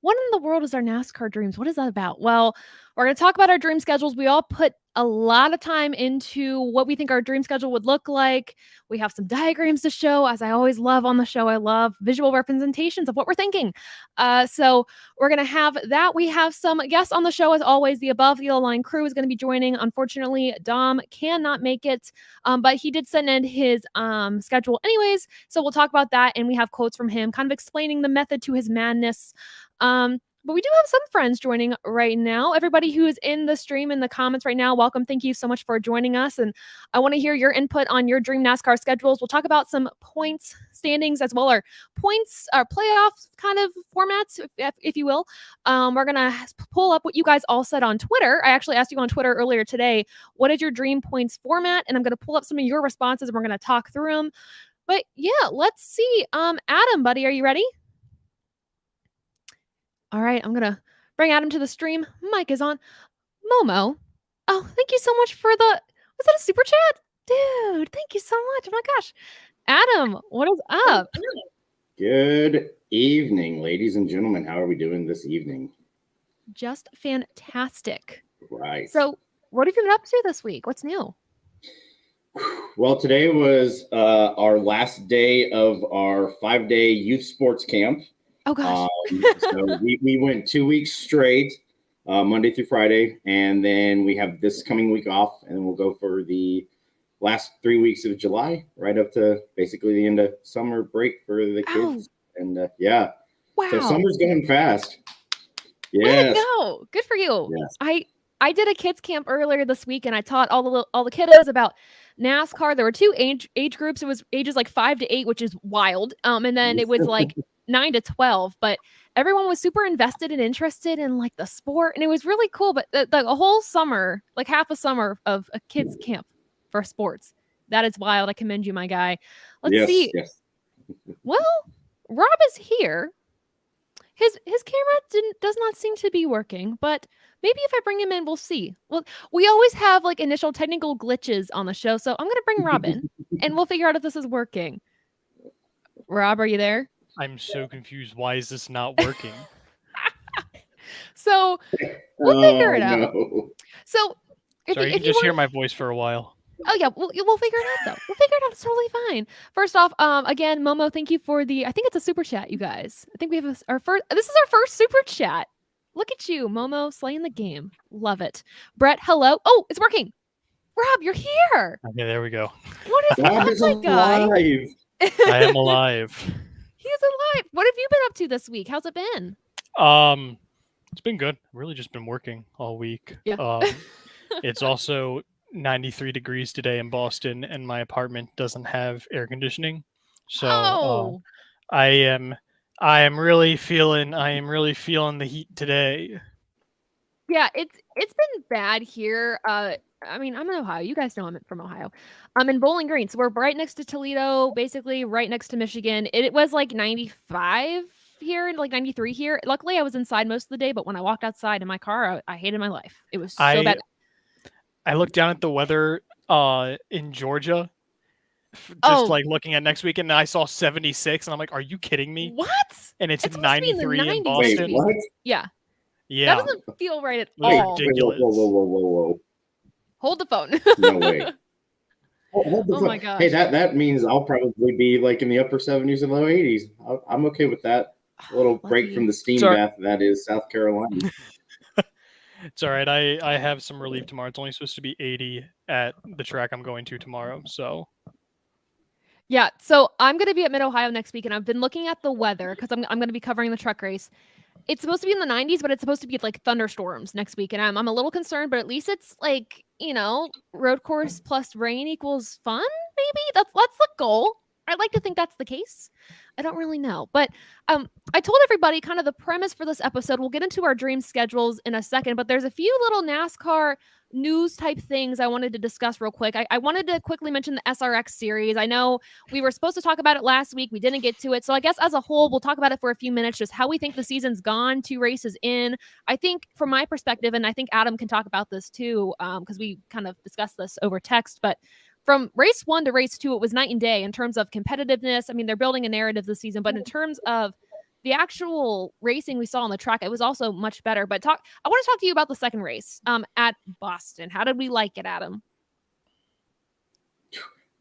What in the world is our NASCAR dreams? What is that about? Well, we're going to talk about our dream schedules. We all put a lot of time into what we think our dream schedule would look like. We have some diagrams to show, as I always love on the show. I love visual representations of what we're thinking. So we're going to have that. We have some guests on the show, as always. The Above the Line crew is going to be joining. Unfortunately, Dom cannot make it, but he did send in his schedule anyways. So we'll talk about that. And we have quotes from him kind of explaining the method to his madness. But we do have some friends joining right now. Everybody who is in the stream in the comments right now, welcome. Thank you so much for joining us. And I want to hear your input on your dream NASCAR schedules. We'll talk about some points standings as well, or points, or playoff kind of formats, if you will. We're going to pull up what you guys all said on Twitter. I actually asked you on Twitter earlier today, what is your dream points format? And I'm going to pull up some of your responses and we're going to talk through them. But yeah, let's see. Adam, buddy, are you ready? All right, I'm going to bring Adam to the stream. Mic is on. Momo. Oh, thank you so much for was that a super chat? Dude, thank you so much. Oh my gosh. Adam, what is up? Good evening, ladies and gentlemen. How are we doing this evening? Just fantastic. Right. So what have you been up to this week? What's new? Well, today was our last day of our 5-day youth sports camp. Oh, gosh. So we went 2 weeks straight, Monday through Friday, and then we have this coming week off, and we'll go for the last 3 weeks of July, right up to basically the end of summer break for the kids. And yeah, wow. So summer's going fast. Yes. Go. Good for you. Yes. I did a kids camp earlier this week, and I taught all the kiddos about NASCAR. There were two age groups. It was ages like 5 to 8, which is wild. And then it was like 9 to 12, but everyone was super invested and interested in like the sport, and it was really cool. But the whole summer, like half a summer of a kids camp for sports, that is wild. I commend you, my guy. Let's see. Yes. Well, Rob is here. His camera does not seem to be working, but maybe if I bring him in, we'll see. Well, we always have like initial technical glitches on the show, so I'm gonna bring Rob in, and we'll figure out if this is working. Rob, are you there? I'm so confused. Why is this not working? So we'll figure it out. No. So if you can just hear my voice for a while. Oh yeah, we'll figure it out though. We'll figure it out. It's totally fine. First off, again, Momo, thank you for I think it's a super chat, you guys. I think we have our first. This is our first super chat. Look at you, Momo, slaying the game. Love it. Brett, hello. Oh, it's working. Rob, you're here. Okay, there we go. What is up, guy? I am alive. He's alive. What have you been up to this week? How's it been? It's been good. Really just been working all week. Yeah. It's also 93 degrees today in Boston, and my apartment doesn't have air conditioning. So I am really feeling the heat today. Yeah, it's been bad here. I mean, I'm in Ohio. You guys know I'm from Ohio. I'm in Bowling Green. So we're right next to Toledo, basically right next to Michigan. It was like 95 here, like 93 here. Luckily, I was inside most of the day, but when I walked outside in my car, I hated my life. It was so bad. I looked down at the weather in Georgia, just like looking at next weekend, and I saw 76, and I'm like, are you kidding me? What? And it's 93 in Boston. Wait, what? Yeah. Yeah. That doesn't feel right at all. Ridiculous. Whoa. Hold the phone. No way. Oh my gosh. Hey, that means I'll probably be like in the upper 70s and low 80s. I'm okay with that. A little break from the steam bath that is South Carolina. It's all right. I have some relief tomorrow. It's only supposed to be 80 at the track I'm going to tomorrow. So yeah, so I'm going to be at Mid-Ohio next week, and I've been looking at the weather because I'm going to be covering the truck race. It's supposed to be in the 90s, but it's supposed to be like thunderstorms next week, and I'm a little concerned, but at least it's like, road course plus rain equals fun, maybe? That's the goal. I'd like to think that's the case. I don't really know. But I told everybody kind of the premise for this episode. We'll get into our dream schedules in a second, but there's a few little NASCAR news type things I wanted to discuss real quick. I wanted to quickly mention the SRX series. I know we were supposed to talk about it last week. We didn't get to it. So I guess as a whole, we'll talk about it for a few minutes, just how we think the season's gone, 2 races in. I think from my perspective, and I think Adam can talk about this too, because we kind of discussed this over text, but from race 1 to race 2, it was night and day in terms of competitiveness. I mean, they're building a narrative this season, but in terms of the actual racing we saw on the track, it was also much better. But I want to talk to you about the second race at Boston. How did we like it, Adam?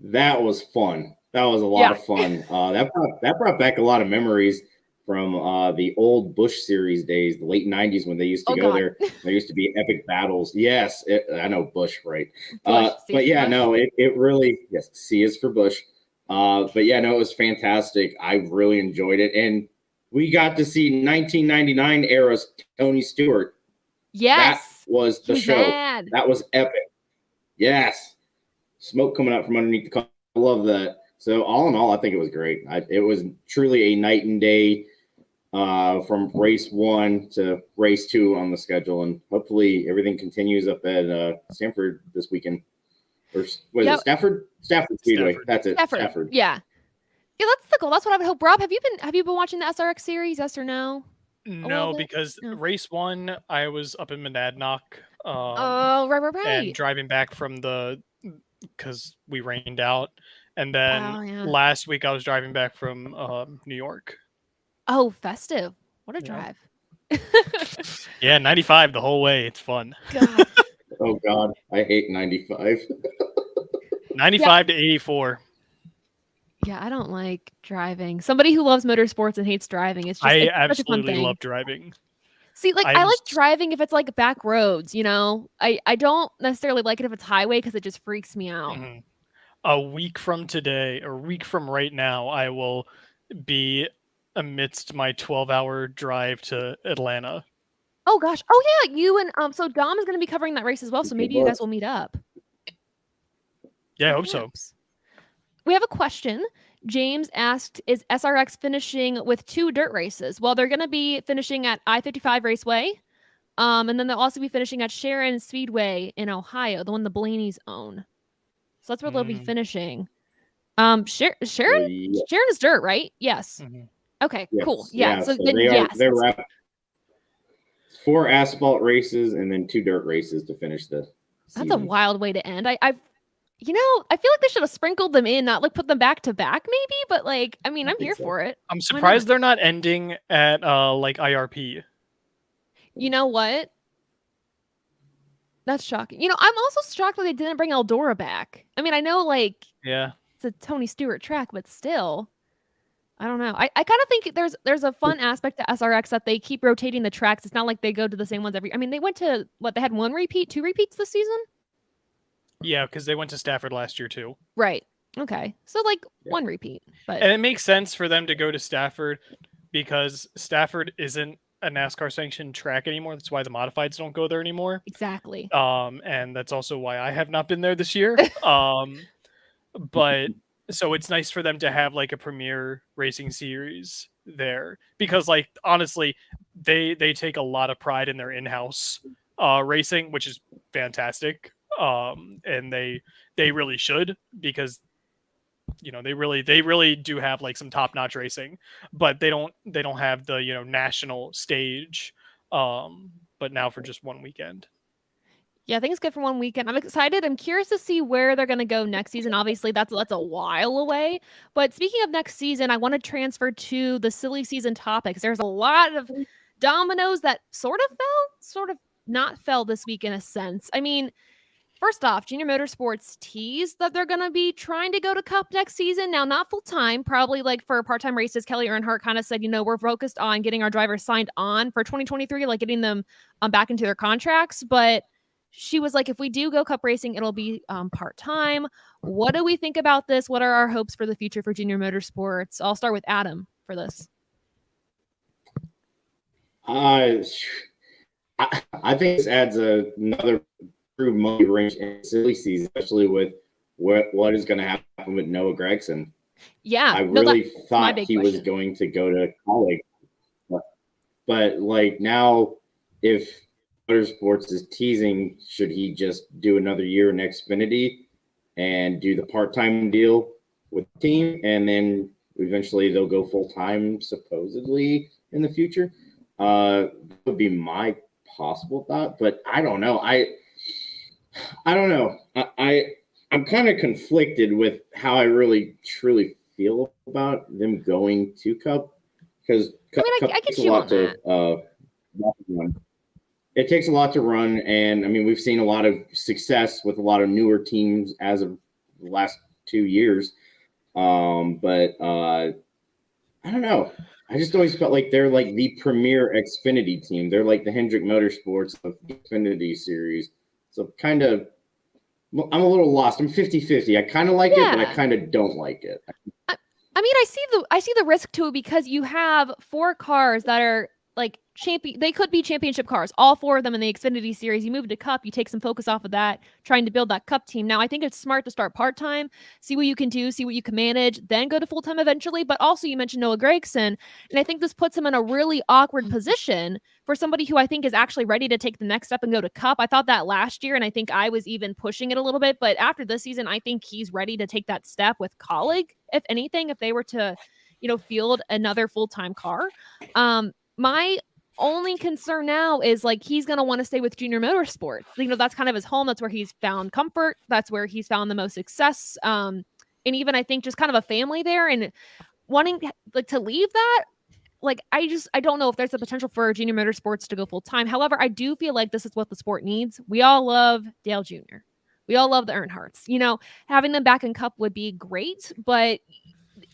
That was fun. That was a lot of fun. That brought back a lot of memories from the old Busch Series days, the late 90s, when they used to go there. There used to be epic battles. Yes, I know Busch, right? But yeah, no, it really, yes, C is for Busch. But yeah, no, it was fantastic. I really enjoyed it. And we got to see 1999 era's Tony Stewart. Yes. That was the show. That was epic. Yes. Smoke coming out from underneath the car. I love that. So all in all, I think it was great. It was truly a night and day from race 1 to race 2 on the schedule. And hopefully everything continues up at Stanford this weekend. Or was it Stafford? Stafford Speedway. That's it. Stafford. Yeah. Yeah, that's the goal. That's what I would hope. Rob, have you been watching the SRX series? Yes or no? No, because race 1, I was up in Monadnock. Right. And driving back from because we rained out. And then last week I was driving back from New York. Oh, festive. What a drive. Yeah, 95 the whole way. It's fun. God. Oh, God. I hate 95. 95 to 84. Yeah, I don't like driving. Somebody who loves motorsports and hates driving. It's absolutely love driving. See, I like driving if it's like back roads, you know? I don't necessarily like it if it's highway because it just freaks me out. Mm-hmm. A week from today, or a week from right now, I will be amidst my 12-hour drive to Atlanta. Oh, gosh. Oh, yeah. You and so Dom is going to be covering that race as well, so maybe you guys will meet up. Yeah, I hope so. We have a question. James asked, is SRX finishing with 2 dirt races? Well, they're going to be finishing at I-55 Raceway, and then they'll also be finishing at Sharon Speedway in Ohio, the one the Blaney's own. So that's where they'll be finishing. Sharon is dirt, right? Yes. Mm-hmm. Okay, yes. Cool. Yeah. So they're wrapped. 4 asphalt races and then 2 dirt races to finish the season. That's a wild way to end. I feel like they should have sprinkled them in, not like put them back to back, maybe. But I'm here for it. I'm surprised they're not ending at IRP. You know what? That's shocking. I'm also shocked that they didn't bring Eldora back. I mean, I know it's a Tony Stewart track, but still, I don't know. I kind of think there's a fun aspect to SRX that they keep rotating the tracks. It's not like they go to the same ones every. I mean, they went to they had 1 repeat, 2 repeats this season. Yeah, because they went to Stafford last year too. Right. Okay. So 1 repeat, but and it makes sense for them to go to Stafford because Stafford isn't a NASCAR sanctioned track anymore. That's why the modifieds don't go there anymore. Exactly. And that's also why I have not been there this year. But so it's nice for them to have a premier racing series there because honestly, they take a lot of pride in their in-house racing, which is fantastic. And they really should because they really do have some top-notch racing, but they don't have the national stage but now for just 1 weekend. Yeah, I think it's good for 1 weekend. I'm excited. I'm curious to see where they're going to go next season. Obviously, that's a while away. But speaking of next season, I want to transfer to the silly season topics. There's a lot of dominoes that sort of fell, sort of not fell this week in a sense. I mean, first off, Junior Motorsports teased that they're going to be trying to go to Cup next season. Now, not full-time, probably for part-time races. Kelly Earnhardt kind of said, we're focused on getting our drivers signed on for 2023, getting them back into their contracts. But she was like, if we do go Cup racing, it'll be part-time. What do we think about this? What are our hopes for the future for Junior Motorsports? I'll start with Adam for this. I think this adds another true money range in silly season, especially with what is going to happen with Noah Gragson. Yeah, I really thought he was going to go to college, but now if Motorsports is teasing, should he just do another year in Xfinity and do the part-time deal with the team, and then eventually they'll go full-time supposedly in the future? That would be my possible thought, but I don't know. I don't know. I'm kind of conflicted with how I really truly feel about them going to Cup, because I get you on that. run. It takes a lot to run, and I mean we've seen a lot of success with a lot of newer teams as of the last 2 years. But I don't know. I just always felt like they're like the premier Xfinity team. They're like the Hendrick Motorsports of the Xfinity series. So kind of, I'm a little lost. I'm 50-50. I kind of like it, but I kind of don't like it. I mean, I see the risk to it because you have 4 cars that are like they could be championship cars, all 4 of them in the Xfinity series. You move to Cup, you take some focus off of that, trying to build that Cup team. Now, I think it's smart to start part-time, see what you can do, see what you can manage, then go to full-time eventually. But also, you mentioned Noah Gragson, and I think this puts him in a really awkward position for somebody who I think is actually ready to take the next step and go to Cup. I thought that last year, and I think I was even pushing it a little bit. But after this season, I think he's ready to take that step with Colleague, if anything, if they were to, field another full-time car. My only concern now is like he's going to want to stay with Junior Motorsports. That's kind of his home. That's where he's found comfort. That's where he's found the most success. And even I think just kind of a family there, and wanting like to leave that. Like, I don't know if there's a potential for Junior Motorsports to go full time. However, I do feel like this is what the sport needs. We all love Dale Jr. We all love the Earnhardts. Having them back in Cup would be great, but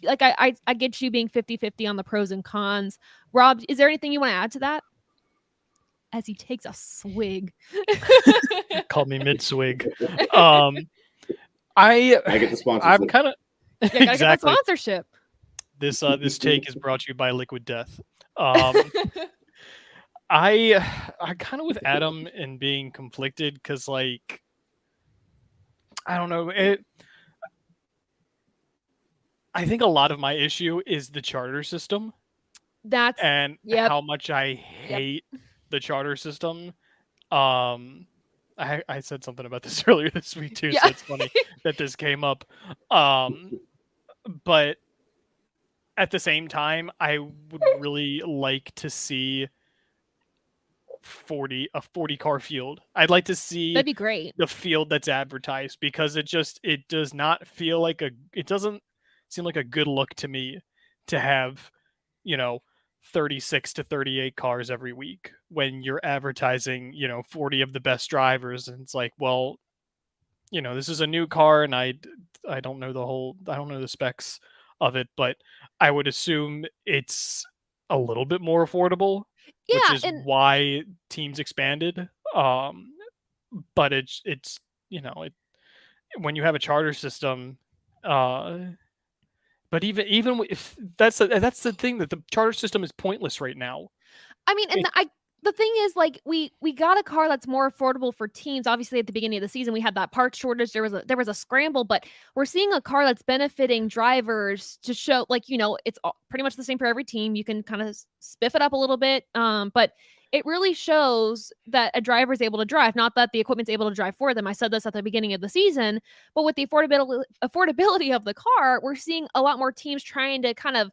like I get you being 50-50 on the pros and cons. Rob, is there anything you want to add to that? As he takes a swig. Call me mid swig. I get the sponsorship. I'm kind of exactly get the sponsorship. This take is brought to you by Liquid Death. I kind of with Adam and being conflicted because like I don't know it. I think a lot of my issue is the charter system. How much I hate the charter system. I said something about this earlier this week too, so it's funny that this came up. But at the same time, I would really like to see a 40 car field. I'd like to see that'd be great. The field that's advertised because it does not feel like it doesn't seem like a good look to me to have 36 to 38 cars every week when you're advertising 40 of the best drivers, and it's like, well, this is a new car and I don't know the specs of it, but I would assume it's a little bit more affordable, which is why teams expanded. But it's when you have a charter system, but even if that's the thing, that the charter system is pointless right now. I mean, and the thing is, like, we got a car that's more affordable for teams. Obviously, at the beginning of the season, we had that parts shortage. There was a scramble, but we're seeing a car that's benefiting drivers to show, like, it's pretty much the same for every team. You can kind of spiff it up a little bit, but it really shows that a driver is able to drive, not that the equipment's able to drive for them. I said this at the beginning of the season, but with the affordability of the car, we're seeing a lot more teams trying to kind of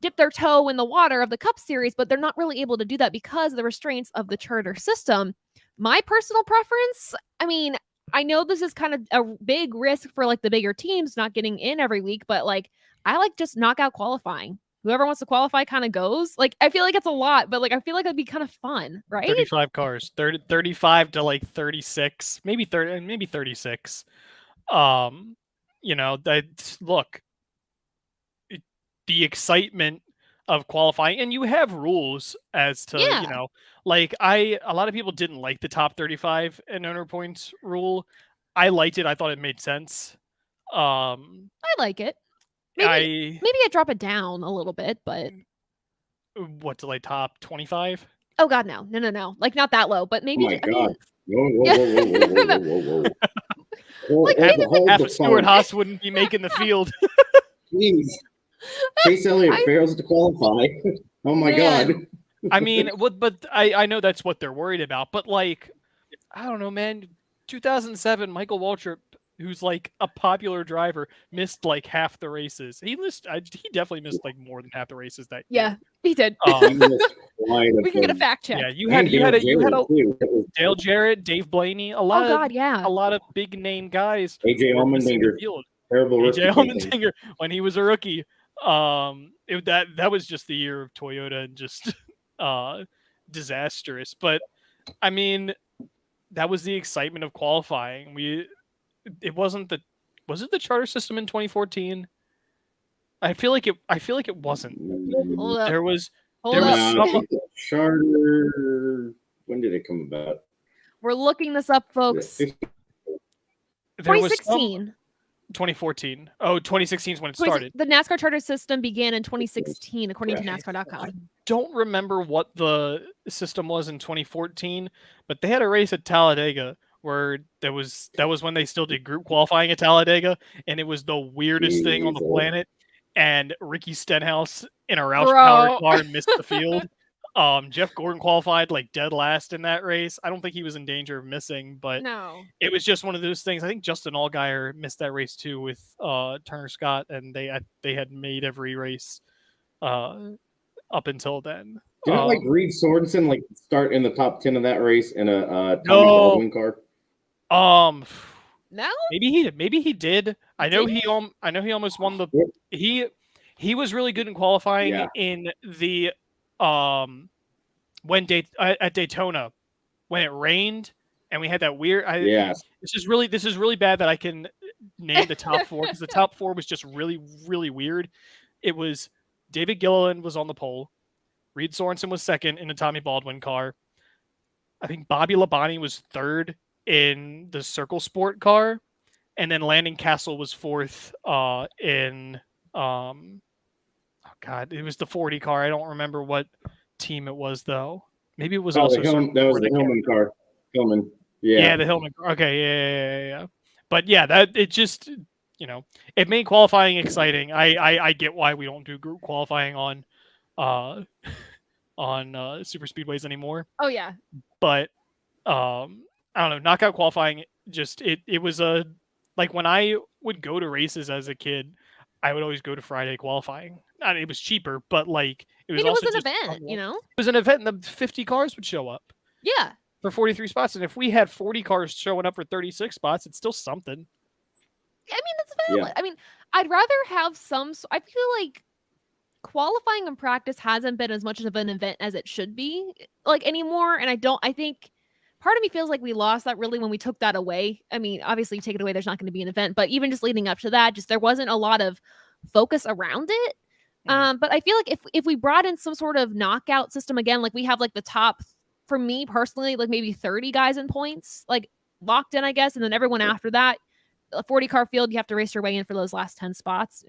dip their toe in the water of the Cup Series, but they're not really able to do that because of the restraints of the charter system. My personal preference, I mean, I know this is kind of a big risk for like the bigger teams not getting in every week, but like I like just knockout qualifying. Whoever wants to qualify kind of goes. Like, I feel like it's a lot, but like I feel like it'd be kind of fun, right? 35 cars, 35 to like 36, maybe 30, maybe 36. Look, the excitement of qualifying, and you have rules as to like a lot of people didn't like the top 35 and owner points rule. I liked it. I thought it made sense. I like it. Maybe I drop it down a little bit, but what, to like top 25? Oh God, no, like not that low, but maybe. Oh my God! Whoa. Like half of Stuart Haas wouldn't be making the field. Jeez. Chase Elliott fails to qualify. Oh my God. I mean, but I know that's what they're worried about, but like, I don't know, man. 2007, Michael Waltrip, who's like a popular driver, missed like half the races. He definitely missed like more than half the races that year. He did. We can get a fact check. Yeah, you had Dale Jarrett, Dave Blaney, a lot of big name guys. AJ Allmendinger, terrible rookie. AJ Allmendinger when he was a rookie. That was just the year of Toyota and just disastrous. But I mean, that was the excitement of qualifying. It wasn't was it the charter system in 2014? I feel like it wasn't. Hold up. There was Hold I up. think the charter. When did it come about? We're looking this up, folks. there was 2016. 2014. Oh, 2016 is when it started. The NASCAR charter system began in 2016, according to NASCAR.com. Don't remember what the system was in 2014, but they had a race at Talladega where that was when they still did group qualifying at Talladega, and it was the weirdest thing on the planet. And Ricky Stenhouse in a Roush powered car missed the field. Jeff Gordon qualified like dead last in that race. I don't think he was in danger of missing, but no, it was just one of those things. I think Justin Allgaier missed that race too with Turner Scott, and they had made every race up until then. Didn't like Reed Sorensen like start in the top 10 of that race in a Tommy Baldwin car? No, maybe he did. I know he almost won the. He was really good in qualifying in the at Daytona when it rained and we had that weird. This is really bad that I can name the top four because the top four was just really, really weird. It was David Gilliland was on the pole. Reed Sorensen was second in the Tommy Baldwin car. I think Bobby Labonte was third in the Circle Sport car, and then Landon Castle was fourth in it was the 40 car. I don't remember what team it was though. Maybe it was also that was the Hillman car. Hillman. Yeah, the Hillman car. Okay, yeah. But yeah, that it just it made qualifying exciting. I get why we don't do group qualifying on super speedways anymore. Oh yeah. But I don't know, knockout qualifying just it was like when I would go to races as a kid, I would always go to Friday qualifying. I mean, it was cheaper, but like it was an event, It was an event and the 50 cars would show up. Yeah. For 43 spots. And if we had 40 cars showing up for 36 spots, it's still something. I mean, that's valid. Yeah. I mean, I'd rather have I feel like qualifying and practice hasn't been as much of an event as it should be like anymore. And I think part of me feels like we lost that really when we took that away. I mean, obviously you take it away, there's not going to be an event, but even just leading up to that, just there wasn't a lot of focus around it. But I feel like if we brought in some sort of knockout system again, like we have like the top, for me personally, like maybe 30 guys in points, like locked in, I guess. And then everyone after that, a 40 car field, you have to race your way in for those last 10 spots.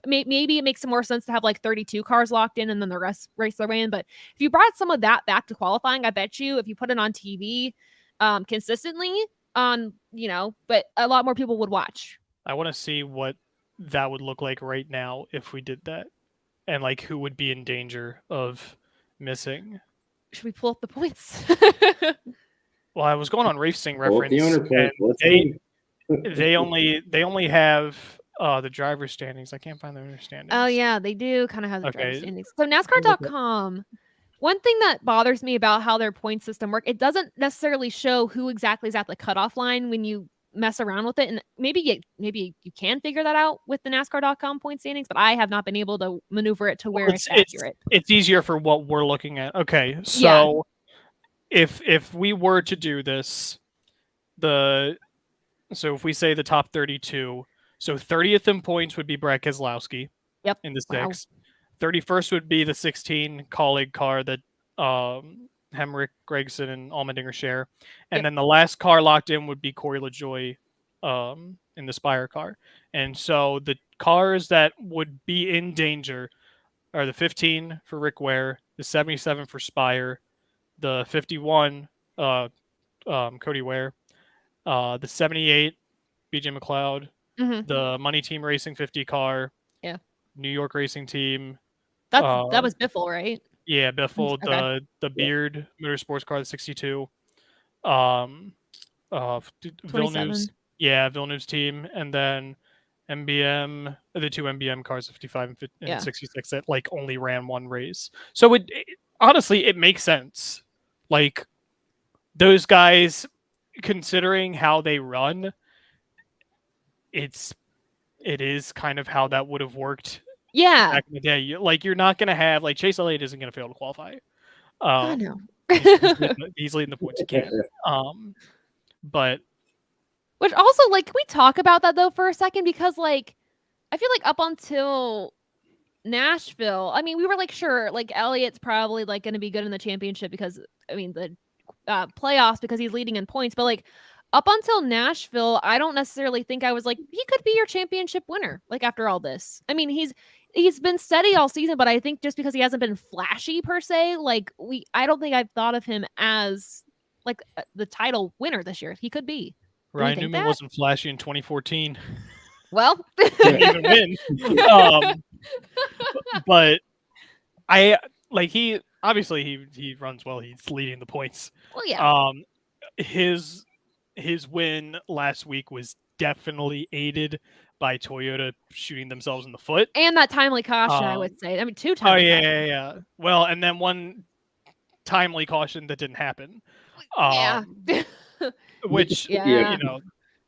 Maybe it makes some more sense to have like 32 cars locked in and then the rest race their way in. But if you brought some of that back to qualifying, I bet you if you put it on TV consistently but a lot more people would watch. I want to see what that would look like right now if we did that. And like who would be in danger of missing. Should we pull up the points? Well, I was going on Racing Reference. They only have the driver standings. I can't find the owner standings. Oh yeah, they do kind of have the driver standings. So NASCAR.com. One thing that bothers me about how their point system works, it doesn't necessarily show who exactly is at the cutoff line when you mess around with it. And maybe you can figure that out with the NASCAR.com point standings, but I have not been able to maneuver it to where it's accurate. It's easier for what we're looking at. Okay, so if we were to do this, so if we say the top 32, so 30th in points would be Brett Keselowski. Yep. In the 6. 31st would be the 16 colleague car that Hemrick, Gregson, and Allmendinger share. And then the last car locked in would be Corey LaJoie in the Spire car. And so the cars that would be in danger are the 15 for Rick Ware, the 77 for Spire, the 51 Cody Ware, the 78 BJ McLeod, the Money Team Racing 50 car, New York Racing Team. That was Biffle, right? Yeah, Biffle, the Beard Motorsports car, the 62. Villeneuve's, Villeneuve's team, and then MBM, the 2 MBM cars, 55 and 66, that like only ran one race. So it honestly, it makes sense. Like those guys, considering how they run, it is kind of how that would have worked Yeah. back in the day. You're not going to have Chase Elliott isn't going to fail to qualify. I know. He's leading the points. He can. But which also can we talk about that though for a second, because I feel like up until Nashville, I mean, we were sure, Elliott's probably going to be good in the championship because the playoffs, because he's leading in points, but up until Nashville, I don't necessarily think I was he could be your championship winner after all this. I mean, he's been steady all season, but I think just because he hasn't been flashy per se, I don't think I've thought of him as the title winner this year. He could be. Ryan Newman wasn't flashy in 2014. Well, didn't even win. But he obviously he runs well. He's leading the points. Well, yeah. His win last week was definitely aided by Toyota shooting themselves in the foot. And that timely caution, I would say. I mean, 2 times. Oh, yeah. Well, and then one timely caution that didn't happen. Yeah. Which, yeah.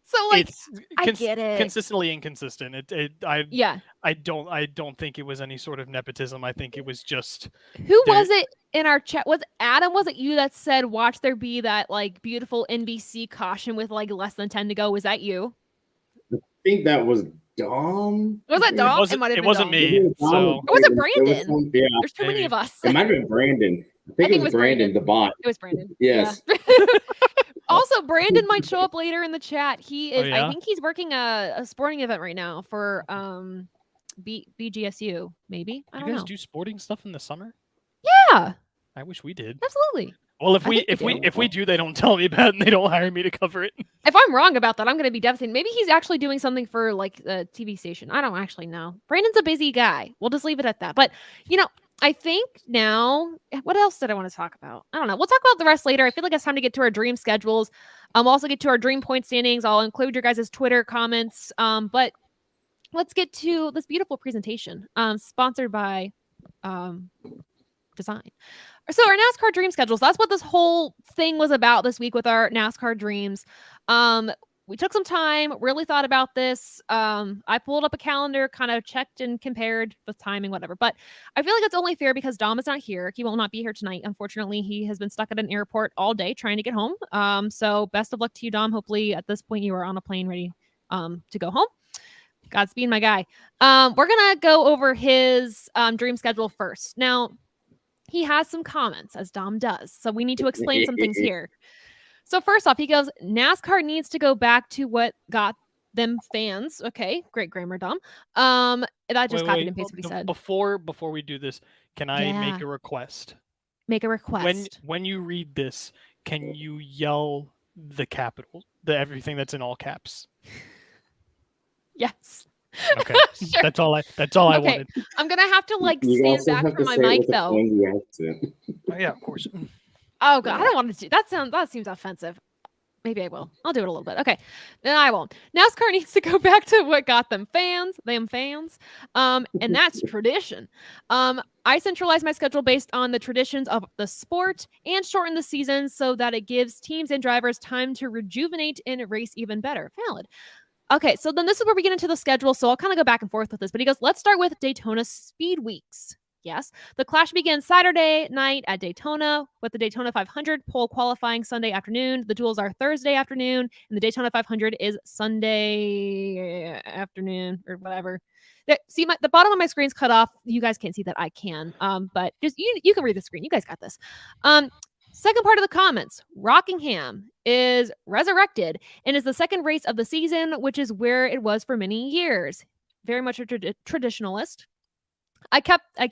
So it's I get it. Consistently inconsistent. I don't think it was any sort of nepotism. I think it was just. Who was it in our chat? Was Adam? Was it you that said, "Watch there be that beautiful NBC caution with less than 10 to go"? Was that you? I think that was Dom. Was that Dom? It wasn't me. So or was it Brandon? There's too many of us. It might have been Brandon. I think it was Brandon, the bot. It was Brandon. Yes. Yeah. Also, Brandon might show up later in the chat. He is. I think he's working a sporting event right now for BGSU. Maybe I don't know. You guys do sporting stuff in the summer? Yeah. I wish we did. Absolutely. Well, if we do, they don't tell me about it and they don't hire me to cover it. If I'm wrong about that, I'm going to be devastated. Maybe he's actually doing something for a TV station. I don't actually know. Brandon's a busy guy. We'll just leave it at that. But I think now, what else did I want to talk about? I don't know. We'll talk about the rest later. I feel like it's time to get to our dream schedules. We'll also get to our dream point standings. I'll include your guys' Twitter comments. But let's get to this beautiful presentation sponsored by Design. So our NASCAR dream schedules, that's what this whole thing was about this week with our NASCAR dreams. We took some time, really thought about this. I pulled up a calendar, kind of checked and compared the timing, whatever. But I feel like it's only fair because Dom is not here. He will not be here tonight. Unfortunately, he has been stuck at an airport all day trying to get home. So best of luck to you, Dom. Hopefully at this point you are on a plane ready to go home. Godspeed, my guy. We're going to go over his dream schedule first. Now, he has some comments, as Dom does. So we need to explain some things here. So first off, he goes, NASCAR needs to go back to what got them fans. Okay, great grammar, Dom. That just copied and pasted what he said. Before we do this, can I make a request? Make a request. When you read this, can you yell the capital, everything that's in all caps? Yes. Okay, sure. That's all I wanted. I'm gonna have to stand back from my mic though. Oh, yeah, of course. Oh god, I don't want to do that. Seems offensive. Maybe I will. I'll do it a little bit. Okay, then I won't. NASCAR needs to go back to what got them fans. And that's tradition. I centralize my schedule based on the traditions of the sport and shorten the season so that it gives teams and drivers time to rejuvenate and race even better. Valid. Okay, so then this is where we get into the schedule. So I'll kind of go back and forth with this. But he goes, let's start with Daytona Speed Weeks. Yes, the Clash begins Saturday night at Daytona with the Daytona 500 pole qualifying Sunday afternoon. The duels are Thursday afternoon, and the Daytona 500 is Sunday afternoon or whatever. See, the bottom of my screen's cut off. You guys can't see that. I can. But just you can read the screen. You guys got this. Second part of the comments, Rockingham is resurrected and is the second race of the season, which is where it was for many years. Very much a traditionalist. I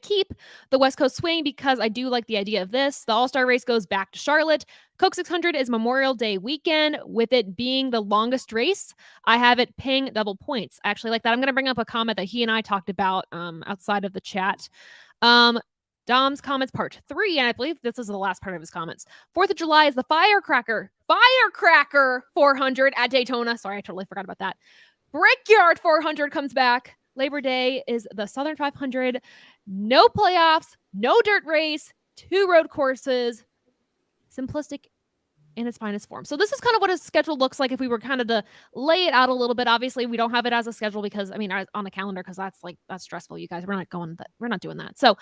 keep the West Coast swing because I do like the idea of this. The All-Star race goes back to Charlotte. Coke 600 is Memorial Day weekend, with it being the longest race. I have it ping double points. I actually like that. I'm going to bring up a comment that he and I talked about outside of the chat. Dom's comments part 3, and I believe this is the last part of his comments. 4th of July is the Firecracker 400 at Daytona. Sorry, I totally forgot about that. Brickyard 400 comes back. Labor Day is the Southern 500. No playoffs, no dirt race, 2 road courses. Simplistic in its finest form. So this is kind of what his schedule looks like if we were kind of to lay it out a little bit. Obviously, we don't have it as a schedule because, on a calendar, because that's stressful, you guys. We're not doing that. So as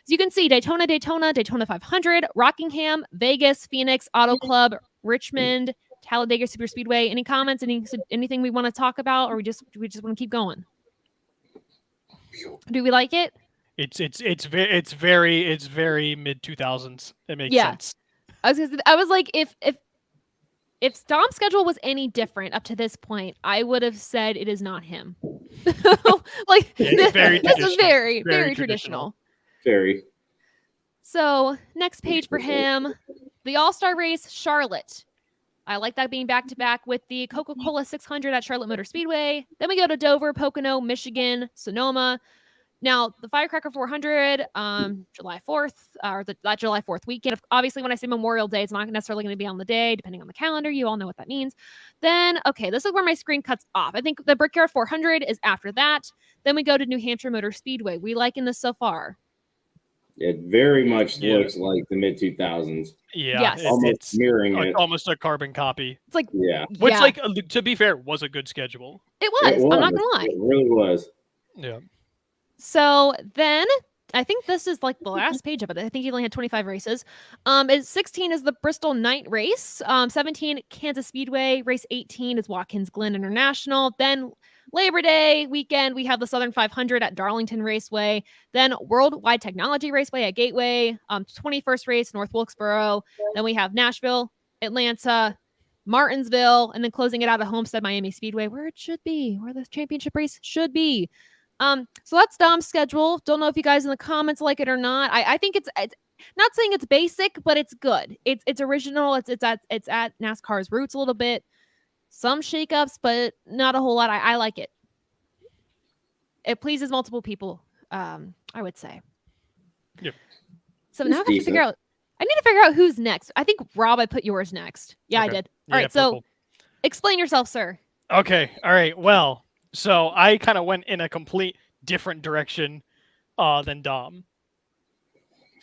you can see, Daytona, Daytona 500, Rockingham, Vegas, Phoenix, Auto Club, Richmond, Talladega Super Speedway. Any comments? Anything we want to talk about, or we just want to keep going? Do we like it? It's very mid 2000s. It makes sense. I was like, if Dom's schedule was any different up to this point, I would have said it is not him. Like, it's this is very traditional. Very. So next page for him, the All-Star Race, Charlotte. I like that being back-to-back with the Coca-Cola 600 at Charlotte Motor Speedway. Then we go to Dover, Pocono, Michigan, Sonoma. Now, the Firecracker 400, July 4th, or that July 4th weekend. Obviously, when I say Memorial Day, it's not necessarily going to be on the day, depending on the calendar. You all know what that means. Then, okay, this is where my screen cuts off. I think the Brickyard 400 is after that. Then we go to New Hampshire Motor Speedway. We liking this so far? It very much looks like the mid 2000s. Yeah, yes. It's mirroring it. Almost a carbon copy. It's like, which, like, to be fair, was a good schedule. It was. I'm not gonna lie. It really was. Yeah. So then, I think this is like the last page of it. I think he only had 25 races. 16 is the Bristol night race. 17, Kansas Speedway. Race 18 is Watkins Glen International. Then Labor Day weekend, we have the Southern 500 at Darlington Raceway. Then Worldwide Technology Raceway at Gateway. 21st race, North Wilkesboro. Then we have Nashville, Atlanta, Martinsville, and then closing it out at Homestead Miami Speedway, where it should be, where the championship race should be. So that's Dom's schedule. Don't know if you guys in the comments like it or not. I think it's not saying it's basic, but it's good. It's original. It's at NASCAR's roots a little bit. Some shakeups, but not a whole lot. I like it. It pleases multiple people. I would say. Yep. So now I need to figure out who's next. I think Rob, I put yours next. Yeah, okay. I did. All right. So explain yourself, sir. Okay. All right. Well, so I kind of went in a complete different direction than Dom.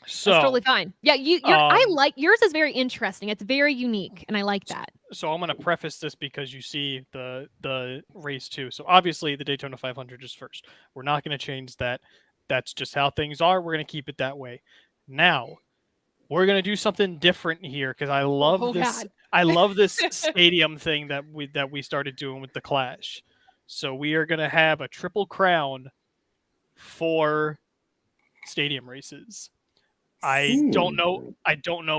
So that's totally fine. Yeah, I like yours is very interesting. It's very unique, and I like that. So I'm going to preface this because you see the race too. So obviously the Daytona 500 is first. We're not going to change that. That's just how things are. We're going to keep it that way. Now we're going to do something different here because I love this. God. I love this stadium thing that we started doing with the Clash. So we are going to have a triple crown for stadium races. I don't know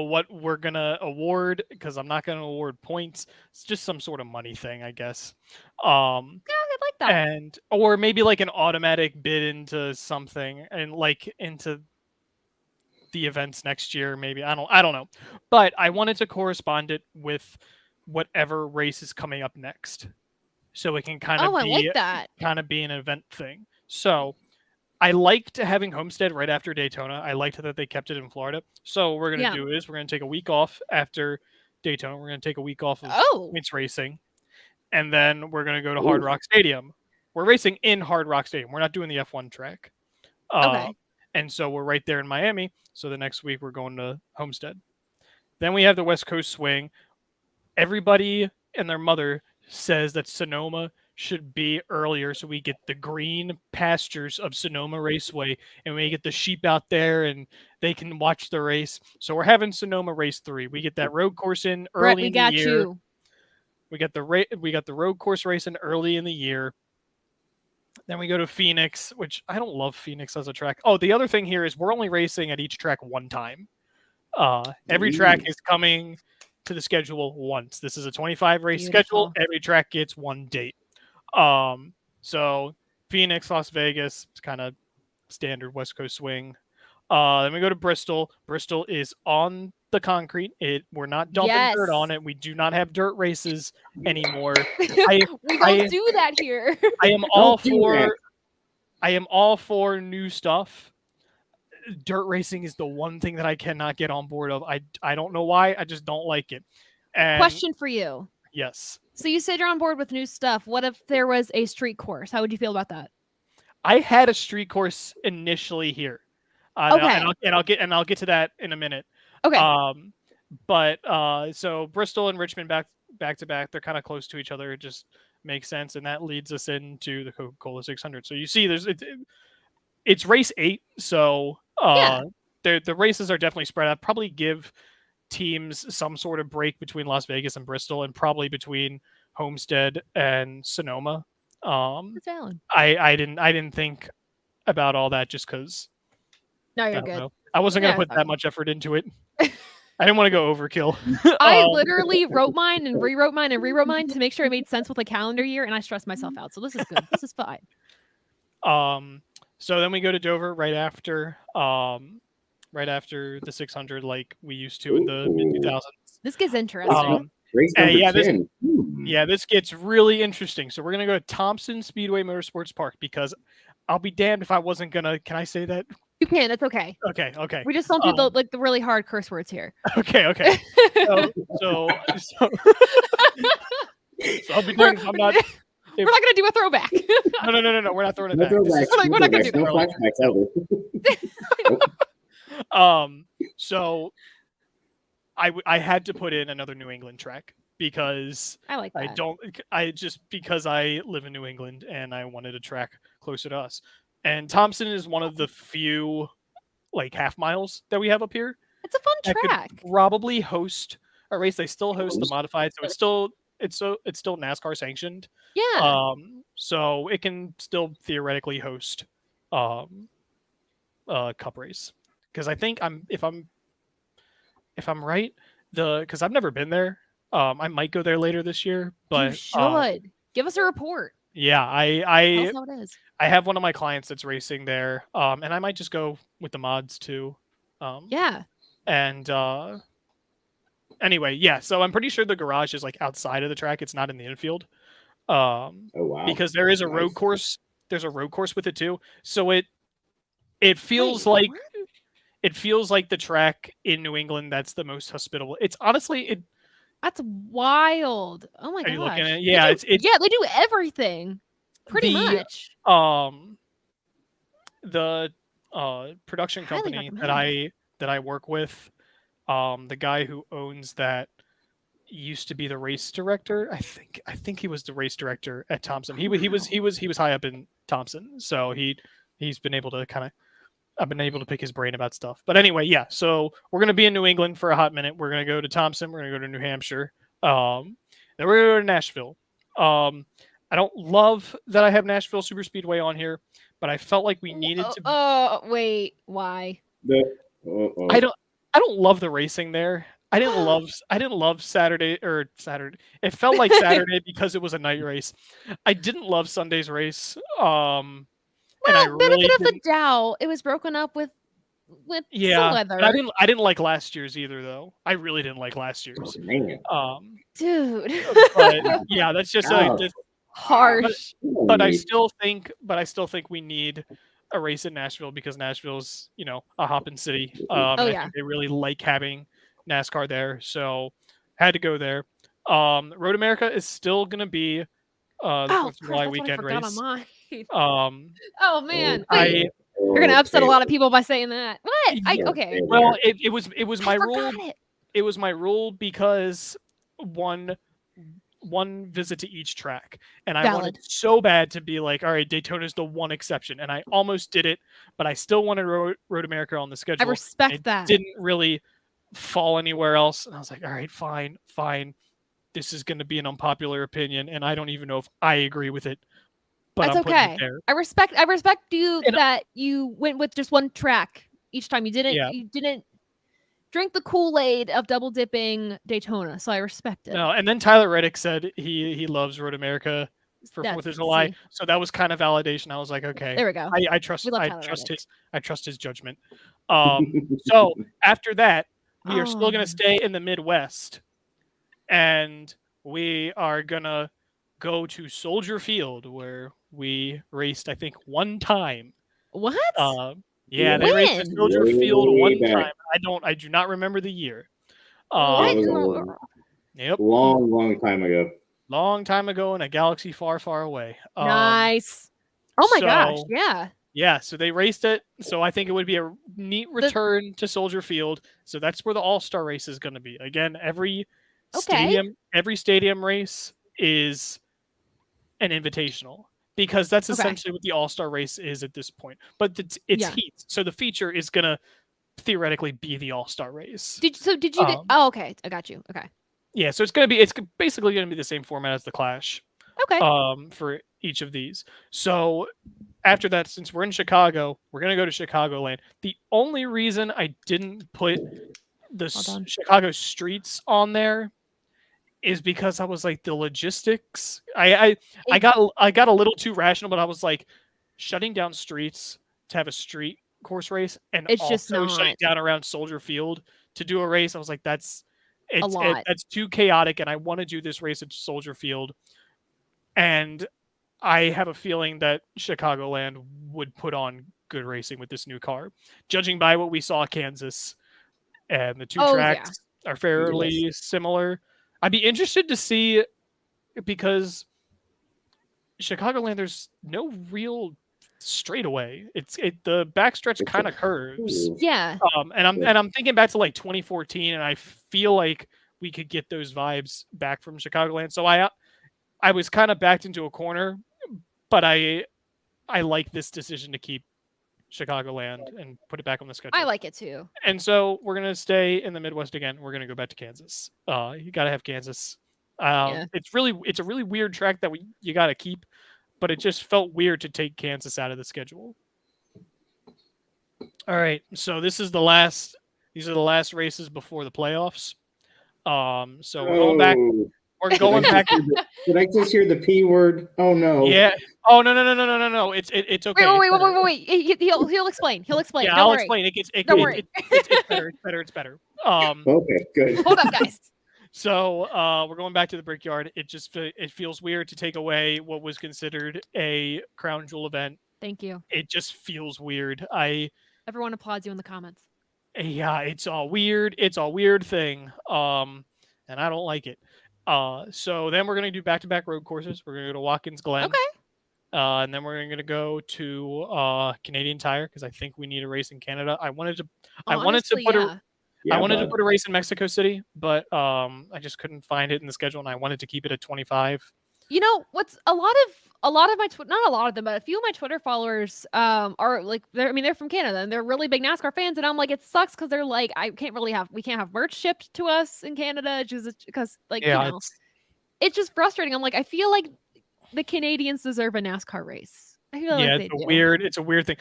what we're going to award because I'm not going to award points. It's just some sort of money thing, I guess. Yeah, I like that. Or maybe like an automatic bid into something and like into the events next year, maybe. I don't know. But I wanted to correspond it with whatever race is coming up next. So it can kind of be an event thing. So I liked having Homestead right after Daytona. I liked that they kept it in Florida. So what we're going to do is we're going to take a week off after Daytona. We're going to take a week off of points racing. And then we're going to go to Hard Rock Stadium. We're racing in Hard Rock Stadium. We're not doing the F1 track. Okay. And so we're right there in Miami. So the next week we're going to Homestead. Then we have the West Coast Swing. Everybody and their mother says that Sonoma should be earlier so we get the green pastures of Sonoma Raceway and we get the sheep out there and they can watch the race. So we're having Sonoma Race 3. We get that road course in early in the year. We got the road course race in early in the year. Then we go to Phoenix, which I don't love Phoenix as a track. Oh, the other thing here is we're only racing at each track one time. Every track is coming to the schedule once. This is a 25 race schedule. Every track gets one date. So Phoenix, Las Vegas, it's kind of standard West Coast Swing. Then we go to Bristol. Bristol is on the concrete. We're not dumping dirt on it. We do not have dirt races anymore. We don't do that here. I am all for new stuff. Dirt racing is the one thing that I cannot get on board of. I don't know why. I just don't like it. And question for you. Yes. So you said you're on board with new stuff. What if there was a street course? How would you feel about that? I had a street course initially here. Okay. And I'll get to that in a minute. Okay. But so Bristol and Richmond back to back, they're kind of close to each other. It just makes sense, and that leads us into the Coca-Cola 600. So you see, it's race 8, so the races are definitely spread out. Probably give teams some sort of break between Las Vegas and Bristol, and probably between Homestead and Sonoma. That's valid. I didn't think about all that just because. No, you're good. I wasn't gonna put that much effort into it. I didn't want to go overkill. I literally wrote mine and rewrote mine and rewrote mine to make sure it made sense with a calendar year, and I stressed myself out. So this is good. This is fine. So then we go to Dover right after the 600, like we used to in the mid 2000s. This gets interesting. This gets really interesting. So we're gonna go to Thompson Speedway Motorsports Park because I'll be damned if I wasn't gonna. Can I say that? You can. It's okay. Okay. We just don't do the really hard curse words here. Okay. So I'll be damned if I'm not. We're not gonna do a throwback. No. We're not throwing it back. We're not gonna do that. So I had to put in another New England track because I like that. because I live in New England and I wanted a track closer to us. And Thompson is one of the few like half miles that we have up here. It's a fun track. Could probably host a race. They still host the modified, so it's still NASCAR sanctioned. Yeah. So it can still theoretically host a cup race. Because I think if I'm right, because I've never been there. I might go there later this year, but you should give us a report. Yeah, Tell us how it is. I have one of my clients that's racing there, and I might just go with the mods too. Yeah. And anyway, yeah. So I'm pretty sure the garage is like outside of the track. It's not in the infield. Oh wow! Because there is a road course. There's a road course with it too. So it feels like the track in New England that's the most hospitable. It's honestly That's wild. Oh my gosh. You looking at it? Yeah, they do everything. Pretty much. The production company that I work with, the guy who owns that used to be the race director. I think he was the race director at Thompson. He was high up in Thompson, so he's been able to I've been able to pick his brain about stuff. But anyway, yeah. So we're gonna be in New England for a hot minute. We're gonna go to Thompson. We're gonna go to New Hampshire. Then we're gonna go to Nashville. I don't love that I have Nashville Super Speedway on here, but I felt like we needed to. Oh wait, why? I don't love the racing there. I didn't love Saturday. It felt like Saturday because it was a night race. I didn't love Sunday's race. Benefit of the doubt, it was broken up with some weather. I didn't like last year's either, though. I really didn't like last year's. Dude. But yeah, that's just harsh. But I still think we need a race in Nashville because Nashville's a hopping city. I think they really like having NASCAR there, so had to go there. Road America is still gonna be the 4th of July weekend race. Oh man, you're gonna upset a lot of people by saying that. What? Okay. Well, it was my rule. It was my rule because one visit to each track, and I wanted so bad to be like, all right, Daytona's the one exception, and I almost did it, but I still wanted Road America on the schedule. I respect that. Didn't really fall anywhere else, and I was like, all right, fine. This is going to be an unpopular opinion, and I don't even know if I agree with it. But that's okay. I respect you that you went with just one track each time. You didn't drink the Kool-Aid of double dipping Daytona, so I respect it. No, and then Tyler Reddick said he loves Road America for 4th of July, so that was kind of validation. I was like, okay, there we go. I trust his judgment. So after that, we are still going to stay in the Midwest, and we are gonna go to Soldier Field where we raced, I think, one time. What? Yeah, they raced at Soldier Field one time. I do not remember the year. Yep. Long time ago. Long time ago in a galaxy far, far away. Nice. Oh my gosh, yeah. Yeah, so they raced it. So I think it would be a neat return to Soldier Field. So that's where the All-Star race is going to be. Again, every stadium race is an invitational because that's essentially what the All-Star race is at this point. But it's heat. So the feature is going to theoretically be the All-Star race. Did you get okay, I got you. Okay. Yeah, so it's basically going to be the same format as the Clash. Okay. For each of these. So after that, since we're in Chicago, we're going to go to Chicagoland. The only reason I didn't put the Chicago streets on there is because I was like, the logistics. I got a little too rational, but I was like, shutting down streets to have a street course race and it's also just not shutting down around Soldier Field to do a race. I was like, that's too chaotic, and I want to do this race at Soldier Field. And I have a feeling that Chicagoland would put on good racing with this new car. Judging by what we saw at Kansas, and the two tracks are fairly similar. I'd be interested to see, because Chicagoland, there's no real straightaway. The backstretch kind of curves. Yeah. And I'm thinking back to like 2014, and I feel like we could get those vibes back from Chicagoland. So I was kind of backed into a corner, but I like this decision to keep Chicagoland and put it back on the schedule. I like it too. And so we're going to stay in the Midwest again. We're going to go back to Kansas. You got to have Kansas. It's a really weird track that you got to keep, but it just felt weird to take Kansas out of the schedule. All right. So these are the last races before the playoffs. So we're going back. We're going back. Did I just hear the P word? Oh no. Yeah. Oh no. It's okay. Wait. He'll explain. Yeah, Don't I'll worry. explain. Don't worry. It's better. Okay, good. Hold up, guys. So we're going back to the Brickyard. It feels weird to take away what was considered a crown jewel event. Thank you. It just feels weird. Everyone applauds you in the comments. Yeah, it's all weird. It's a weird thing. And I don't like it. So then we're going to do back-to-back road courses. We're going to go to Watkins Glen. Okay. And then we're going to go to Canadian Tire because I think we need a race in Canada. I wanted to put a race in Mexico City, but I just couldn't find it in the schedule, and I wanted to keep it at 25. You know what's a lot of my not a lot of them, but a few of my Twitter followers are like they're from Canada and they're really big NASCAR fans, and I'm like, it sucks because they're like, we can't have merch shipped to us in Canada just because it's just frustrating. I'm like, I feel like the Canadians deserve a NASCAR race. I feel like it's a weird thing.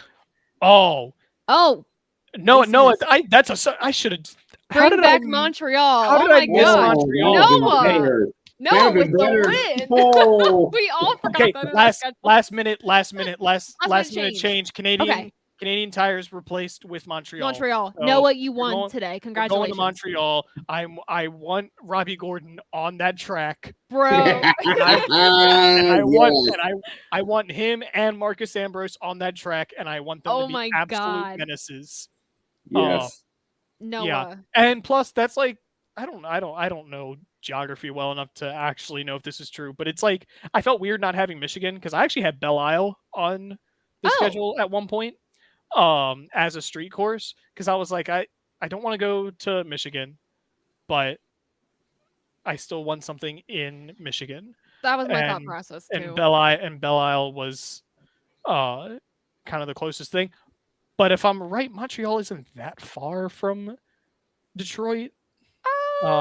Oh no, I should have. Bring back Montreal. How did I miss Montreal? No, with the win. Oh. We all forgot that. Last minute change. Canadian Tires replaced with Montreal. So Noah, you won today. Congratulations. Going to Montreal. I want Robbie Gordon on that track, bro. I want him and Marcus Ambrose on that track, and I want them to be absolute menaces. Yes. Noah. Yeah. And plus, that's like, I don't know geography well enough to actually know if this is true, but it's like I felt weird not having Michigan because I actually had Belle Isle on the schedule at one point as a street course because I was like, I don't want to go to Michigan, but I still want something in Michigan. That was my thought process too. And Belle Isle was kind of the closest thing. But if I'm right, Montreal isn't that far from Detroit. It's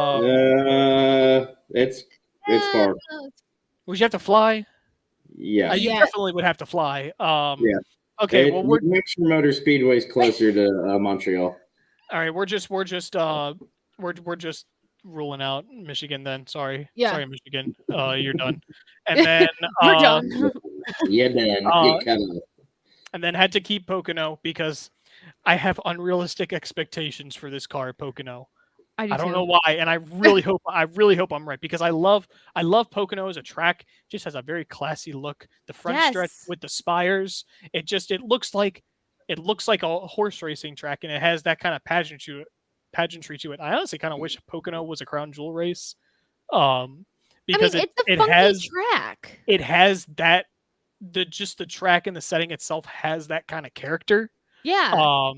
far. Would you have to fly? Yeah. You definitely would have to fly. Yeah. Okay. Well, Hampshire Motor Speedway is closer to Montreal. All right. We're just ruling out Michigan then. Sorry. Yeah. Sorry, Michigan. You're done. And then we're done. Yeah, then. And then had to keep Pocono because I have unrealistic expectations for this car at Pocono. I don't know why, and I really hope I'm right because I love Pocono as a track. It just has a very classy look. The front stretch with the spires, it looks like a horse racing track, and it has that kind of pageantry to it. I honestly kind of wish Pocono was a crown jewel race, because it's a funky track. It has the track and the setting itself has that kind of character. Yeah.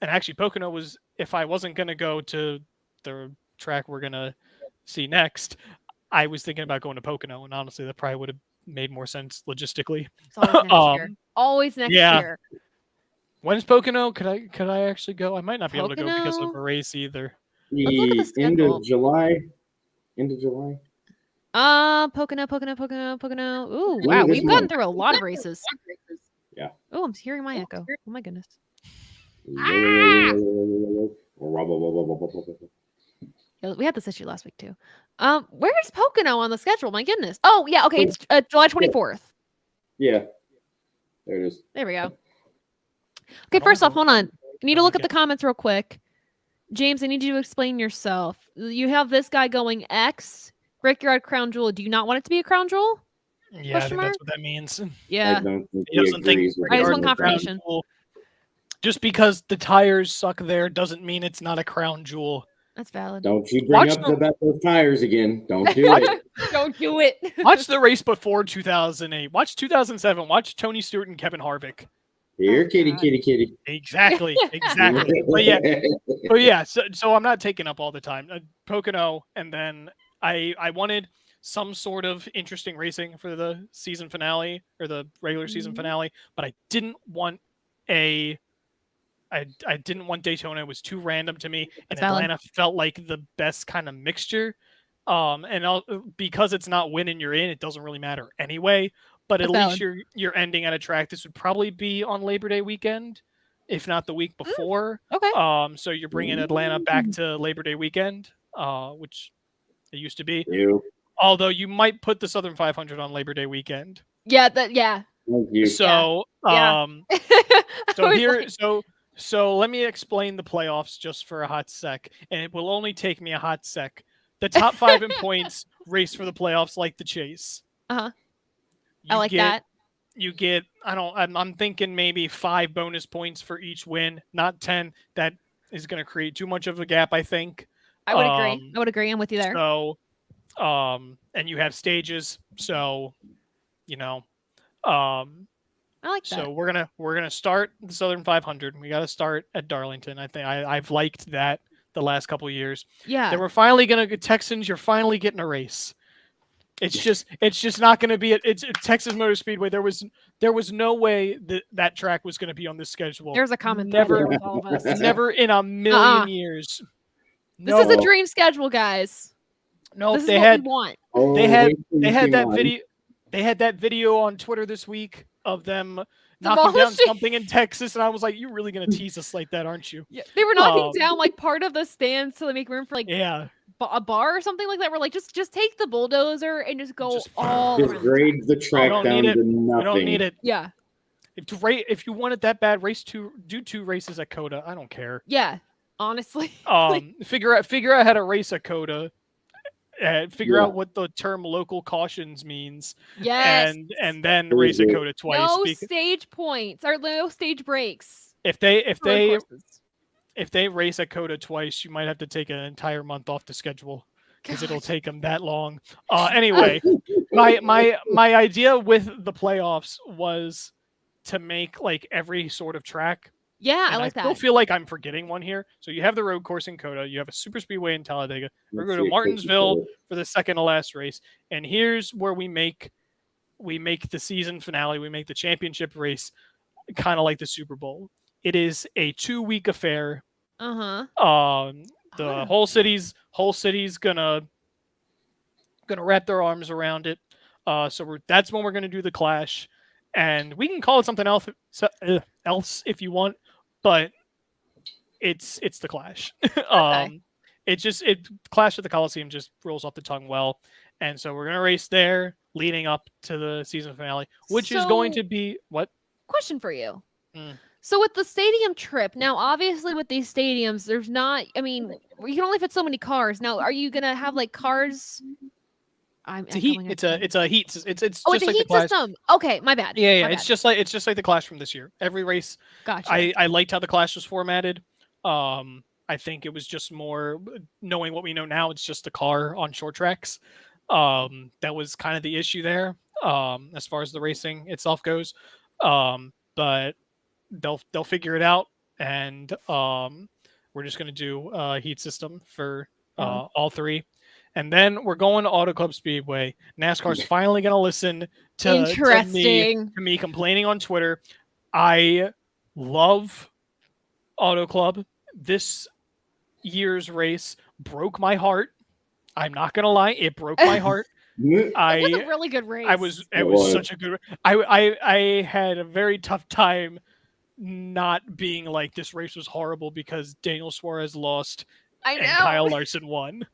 And actually Pocono was, if I wasn't going to go to the track we're going to see next, I was thinking about going to Pocono, and honestly that probably would have made more sense logistically. It's always next year. Always next year. When's Pocono? Could I actually go? I might not be able to go because of a race either. Let's look at the schedule. End of July. Pocono. Ooh, wow, we've gone through a lot of races. Yeah. Oh, I'm hearing my echo. Oh my goodness. We had this issue last week too. Where is Pocono on the schedule? My goodness. Oh yeah, okay, it's July 24th. Yeah. There it is. There we go. Okay, first off, hold on. I need to look at the comments real quick. James, I need you to explain yourself. You have this guy going X, Brickyard Crown Jewel. Do you not want it to be a Crown Jewel? Yeah, I think that's what that means. Yeah. He doesn't think I just want confirmation. Just because the tires suck there doesn't mean it's not a Crown Jewel. That's valid. Don't you bring up about those tires again. Don't do it. Don't do it. Watch the race before 2008. Watch 2007. Watch Tony Stewart and Kevin Harvick. Here, kitty. Exactly. but yeah. So I'm not taking up all the time. Pocono, and then I wanted some sort of interesting racing for the season finale or the regular season finale, but I didn't want I didn't want Daytona. It was too random to me, and Atlanta felt like the best kind of mixture. Because it's not winning you're in, it doesn't really matter anyway. But at least you're ending at a track. This would probably be on Labor Day weekend, if not the week before. Okay. So you're bringing Atlanta back to Labor Day weekend, which it used to be. Ew. Although you might put the Southern 500 on Labor Day weekend. Yeah. Thank you. So Yeah. So let me explain the playoffs just for a hot sec, and it will only take me a hot sec. The top 5 in points race for the playoffs like the chase. Uh-huh. I like that. You get, I'm thinking maybe 5 bonus points for each win, not 10. That is going to create too much of a gap, I think. I would agree. I'm with you there. So, and you have stages. So, I like that. So we're gonna start the Southern 500. We got to start at Darlington. I think I've liked that the last couple of years. Yeah. Then we're finally gonna get Texans. You're finally getting a race. It's just not going to be it's Texas Motor Speedway. There was no way that track was going to be on this schedule. There's a comment. Never in a million years. This is a dream schedule, guys. No, this is what we want. They had that video. They had that video on Twitter this week of them knocking down something in Texas, and I was like, "You're really going to tease us like that, aren't you?" Yeah, they were knocking down like part of the stands to make room for a bar or something like that. We're like, just take the bulldozer and just go all around. Grade the track down to nothing. You don't need it. Yeah. If you want it that bad, do 2 races at COTA. I don't care. Yeah, honestly. Figure out how to race at COTA. Figure out what the term local cautions means. Yes. And then race at COTA twice. No stage points or no stage breaks. If they race at COTA twice, you might have to take an entire month off the schedule because it'll take them that long. Anyway, my idea with the playoffs was to make like every sort of track. Yeah, I like that. I still feel like I'm forgetting one here. So you have the road course in COTA, you have a super speedway in Talladega. We're going to Martinsville for the second to last race, and here's where we make the season finale. We make the championship race kind of like the Super Bowl. It is a 2-week affair. The whole city's gonna wrap their arms around it. So that's when we're gonna do the Clash, and we can call it something else if you want, but it's the Clash. Okay. Clash at the Coliseum just rolls off the tongue well, and so we're gonna race there leading up to the season finale, which is going to be what? Question for you. So with the stadium trip, now obviously with these stadiums, there's not, I mean, you can only fit so many cars. Now, are you going to have like cars? It's a heat. It's a heat. It's just like the Clash system. Okay, my bad. Yeah. It's just like the Clash from this year. Every race. Gotcha. I liked how the Clash was formatted. I think it was just more knowing what we know now. It's just a car on short tracks. That was kind of the issue there. as far as the racing itself goes. But they'll figure it out, and we're just gonna do a heat system for all three. And then we're going to Auto Club Speedway. NASCAR's finally going to listen to me complaining on Twitter. I love Auto Club. This year's race broke my heart. I'm not going to lie. It broke my heart. It was a really good race. It was such a good I had a very tough time not being like, this race was horrible because Daniel Suarez lost and Kyle Larson won.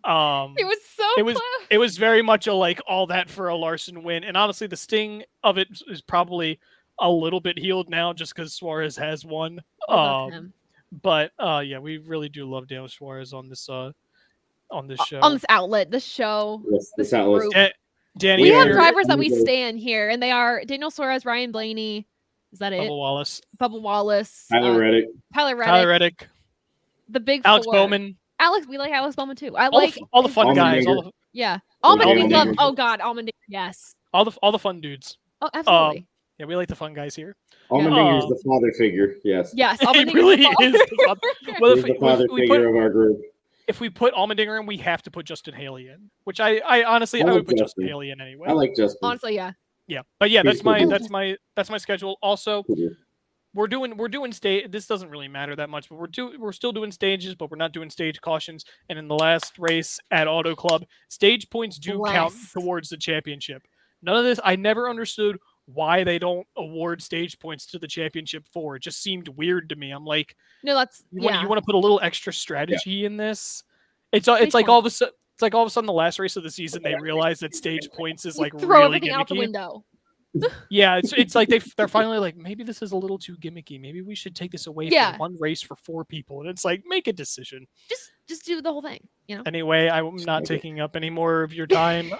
It was so close. It was very much a like all that for a Larson win, and honestly the sting of it is probably a little bit healed now just because Suarez has won. But yeah, we really do love Daniel Suarez on this show. On this outlet, this show. This outlet. Danny, we have drivers that we stand here, and they are Daniel Suarez, Ryan Blaney. Is that it? Bubba Wallace. Tyler Reddick. The big Alex four. Bowman. We like Alex Bowman too. All the fun guys. We love. Oh God, Allmendinger. Yes. All the fun dudes. Oh, absolutely. Yeah, we like the fun guys here. Allmendinger is the father figure. Yes. Yes. He really is the father figure of our group. If we put Allmendinger in, we have to put Justin Haley in, which I honestly would put Justin Haley in anyway. I like Justin. Honestly, yeah. Yeah, but yeah, that's my schedule. Also, we're doing stage. This doesn't really matter that much, but we're still doing stages, but we're not doing stage cautions. And in the last race at Auto Club, stage points do count towards the championship. None of this. I never understood why they don't award stage points to the championship for. It just seemed weird to me. I'm like, no, that's you want to put a little extra strategy in this. It's like all of a sudden. It's like all of a sudden the last race of the season they realize that stage points is like throw really everything gimmicky. Out the window. Yeah, it's like they're finally like, maybe this is a little too gimmicky. Maybe we should take this away from one race for 4 people. And it's like, make a decision. Just do the whole thing, you know. Anyway, I'm not taking up any more of your time.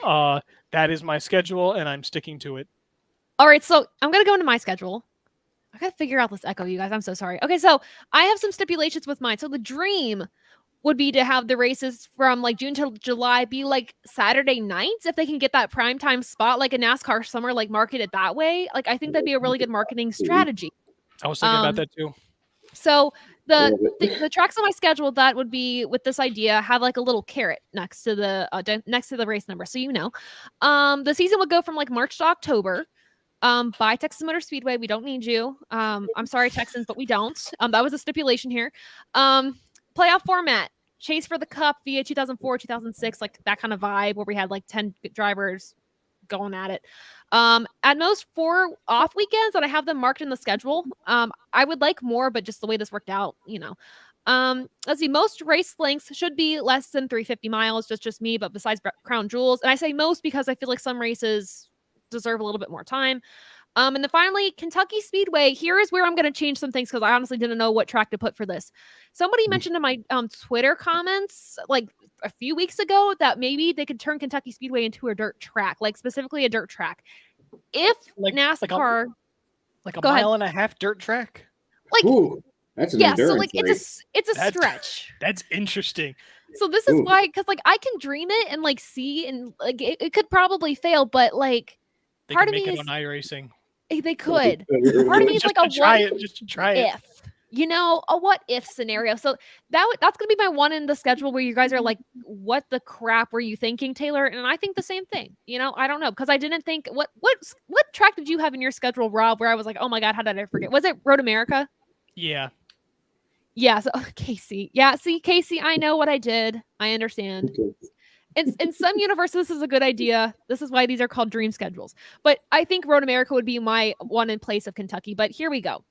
That is my schedule, and I'm sticking to it. All right, so I'm gonna go into my schedule. I gotta figure out this echo, you guys. I'm so sorry. Okay, so I have some stipulations with mine. So the dream would be to have the races from like June to July be like Saturday nights if they can get that primetime spot like a NASCAR summer, like market it that way. Like I think that'd be a really good marketing strategy. I was thinking about that too. So the tracks on my schedule that would be with this idea have like a little carrot next to the race number, so you know. The season would go from like March to October. By Texas Motor Speedway, we don't need you. I'm sorry, Texans, but we don't. That was a stipulation here. Playoff format, chase for the cup via 2004, 2006, like that kind of vibe where we had like 10 drivers going at it. At most 4 off weekends that I have them marked in the schedule. I would like more, but just the way this worked out, you know. Let's see, most race lengths should be less than 350 miles, just me, but besides Crown Jewels. And I say most because I feel like some races deserve a little bit more time. And then finally, Kentucky Speedway. Here is where I'm going to change some things because I honestly didn't know what track to put for this. Somebody mentioned in my Twitter comments like a few weeks ago that maybe they could turn Kentucky Speedway into a dirt track, like specifically a dirt track. If NASCAR, like a mile and a half dirt track, like that's an endurance so like race. it's a stretch. That's interesting. So this is why, because like I can dream it and like see and like it could probably fail, but like they part can of me make is it on iRacing. They could. Part of me is like just to try it. If, you know, a what if scenario. So that's gonna be my one in the schedule where you guys are like, what the crap were you thinking, Taylor? And I think the same thing. You know, I don't know, because I didn't think what track did you have in your schedule, Rob, where I was like, oh my God, how did I forget? Was it Road America? Yeah. Yeah. So Casey. Yeah. See, Casey, I know what I did. I understand. In some universes, this is a good idea. This is why these are called dream schedules. But I think Road America would be my one in place of Kentucky. But here we go.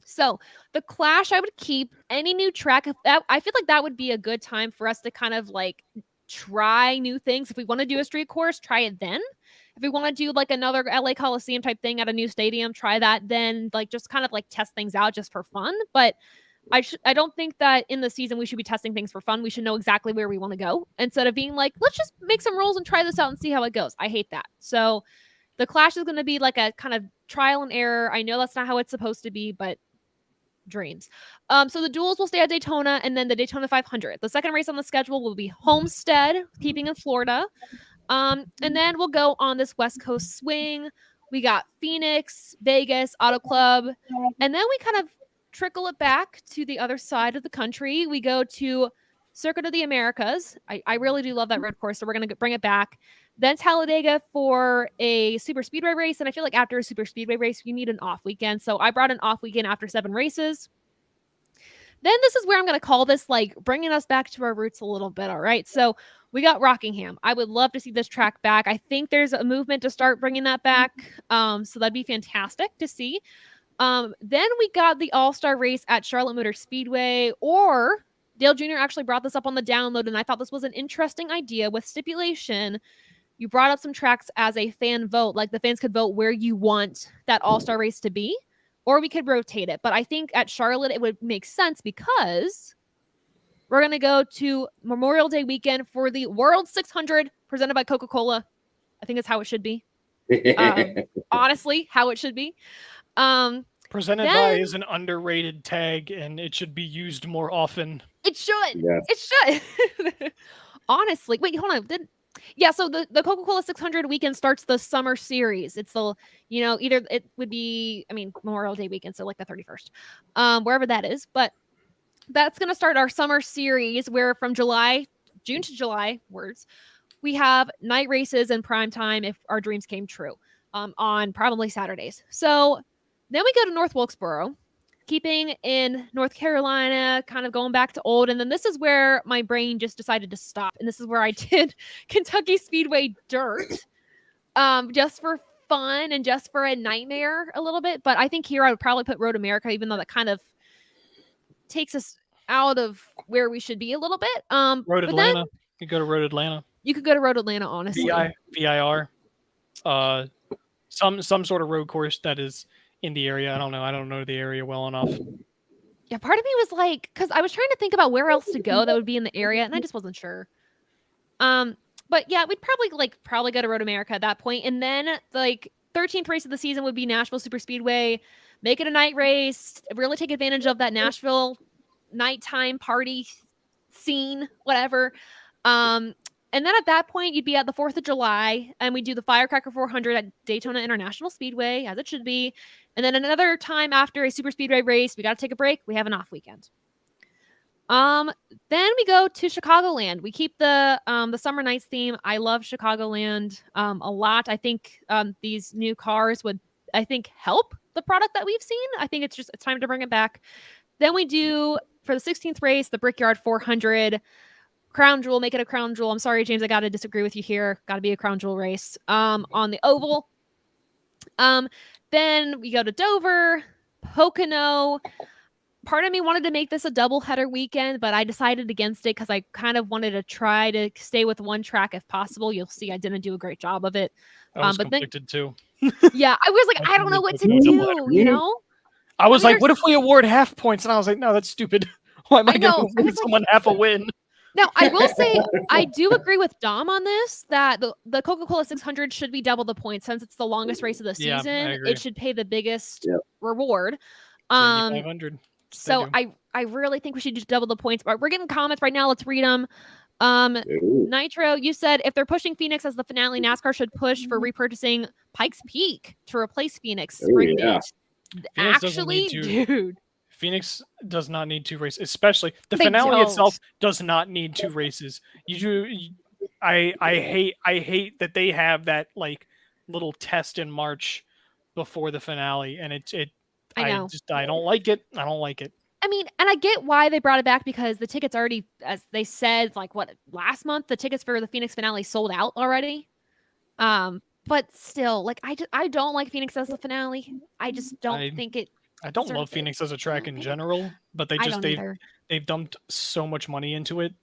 So the Clash, I would keep any new track. I feel like that would be a good time for us to kind of like try new things. If we want to do a street course, try it then. If we want to do like another LA Coliseum type thing at a new stadium, try that then. Like just kind of like test things out just for fun. But I don't think that in the season we should be testing things for fun. We should know exactly where we want to go instead of being like, let's just make some rules and try this out and see how it goes. I hate that. So the Clash is going to be like a kind of trial and error. I know that's not how it's supposed to be, but dreams. So the duels will stay at Daytona and then the Daytona 500. The second race on the schedule will be Homestead, keeping in Florida. And then we'll go on this West Coast swing. We got Phoenix, Vegas, Auto Club, and then we kind of trickle it back to the other side of the country. We go to Circuit of the Americas. I really do love that road course, so we're going to bring it back. Then Talladega for a super speedway race, and I feel like after a super speedway race, you need an off weekend. So I brought an off weekend after 7 races. Then this is where I'm going to call this like bringing us back to our roots a little bit. All right. So we got Rockingham. I would love to see this track back. I think there's a movement to start bringing that back. So that'd be fantastic to see. Then we got the All-Star race at Charlotte Motor Speedway, or Dale Jr. actually brought this up on the download, and I thought this was an interesting idea with stipulation. You brought up some tracks as a fan vote, like the fans could vote where you want that All-Star race to be, or we could rotate it. But I think at Charlotte, it would make sense because we're going to go to Memorial Day weekend for the World 600 presented by Coca-Cola. I think that's how it should be. Honestly, how it should be. Presented by is an underrated tag, and it should be used more often. It should. Yes. It should. Honestly. Wait, hold on. Yeah, so the Coca-Cola 600 weekend starts the summer series. It's the, either it would be, Memorial Day weekend, so like the 31st, wherever that is. But that's going to start our summer series where from June to July, we have night races and prime time if our dreams came true on probably Saturdays. So then we go to North Wilkesboro, keeping in North Carolina, kind of going back to old. And then this is where my brain just decided to stop. And this is where I did Kentucky Speedway Dirt, just for fun and just for a nightmare a little bit. But I think here I would probably put Road America, even though that kind of takes us out of where we should be a little bit. Road Atlanta. You go to Road Atlanta. You could go to Road Atlanta, honestly. VIR. Some sort of road course that is in the area. I don't know. I don't know the area well enough. Yeah, part of me was like, because I was trying to think about where else to go that would be in the area, and I just wasn't sure. But yeah, we'd probably go to Road America at that point, and then 13th race of the season would be Nashville Super Speedway. Make it a night race. Really take advantage of that Nashville nighttime party scene, whatever. And then at that point, you'd be at the 4th of July, and we do the Firecracker 400 at Daytona International Speedway, as it should be. And then another time after a super speedway race, we got to take a break. We have an off weekend. Then we go to Chicagoland. We keep the Summer Nights theme. I love Chicagoland a lot. I think these new cars would, help the product that we've seen. I think it's time to bring it back. Then we do, for the 16th race, the Brickyard 400. Crown Jewel, make it a Crown Jewel. I'm sorry, James, I got to disagree with you here. Got to be a Crown Jewel race on the oval. Then we go to Dover, Pocono. Part of me wanted to make this a doubleheader weekend, but I decided against it because I kind of wanted to try to stay with one track if possible. You'll see I didn't do a great job of it. I was conflicted too. Yeah, I was like, I don't know what to do, I was like, what if we award half points? And I was like, no, that's stupid. Why am I going to give someone half a win? Now, I will say, I do agree with Dom on this, that the Coca-Cola 600 should be double the points since it's the longest race of the season. Yeah, it should pay the biggest reward. 500. So I really think we should just double the points. But we're getting comments right now. Let's read them. Nitro, you said if they're pushing Phoenix as the finale, NASCAR should push for repurchasing Pikes Peak to replace Phoenix spring date. Actually, dude. Phoenix does not need 2 races, especially the finale itself does not need 2 races. I hate that they have that little test in March before the finale, and I don't like it. I don't like it. I mean, and I get why they brought it back because the tickets already, as they said, last month, the tickets for the Phoenix finale sold out already. But still, I don't like Phoenix as the finale. I just don't think it. I don't love Phoenix as a track in general, but they've dumped so much money into it,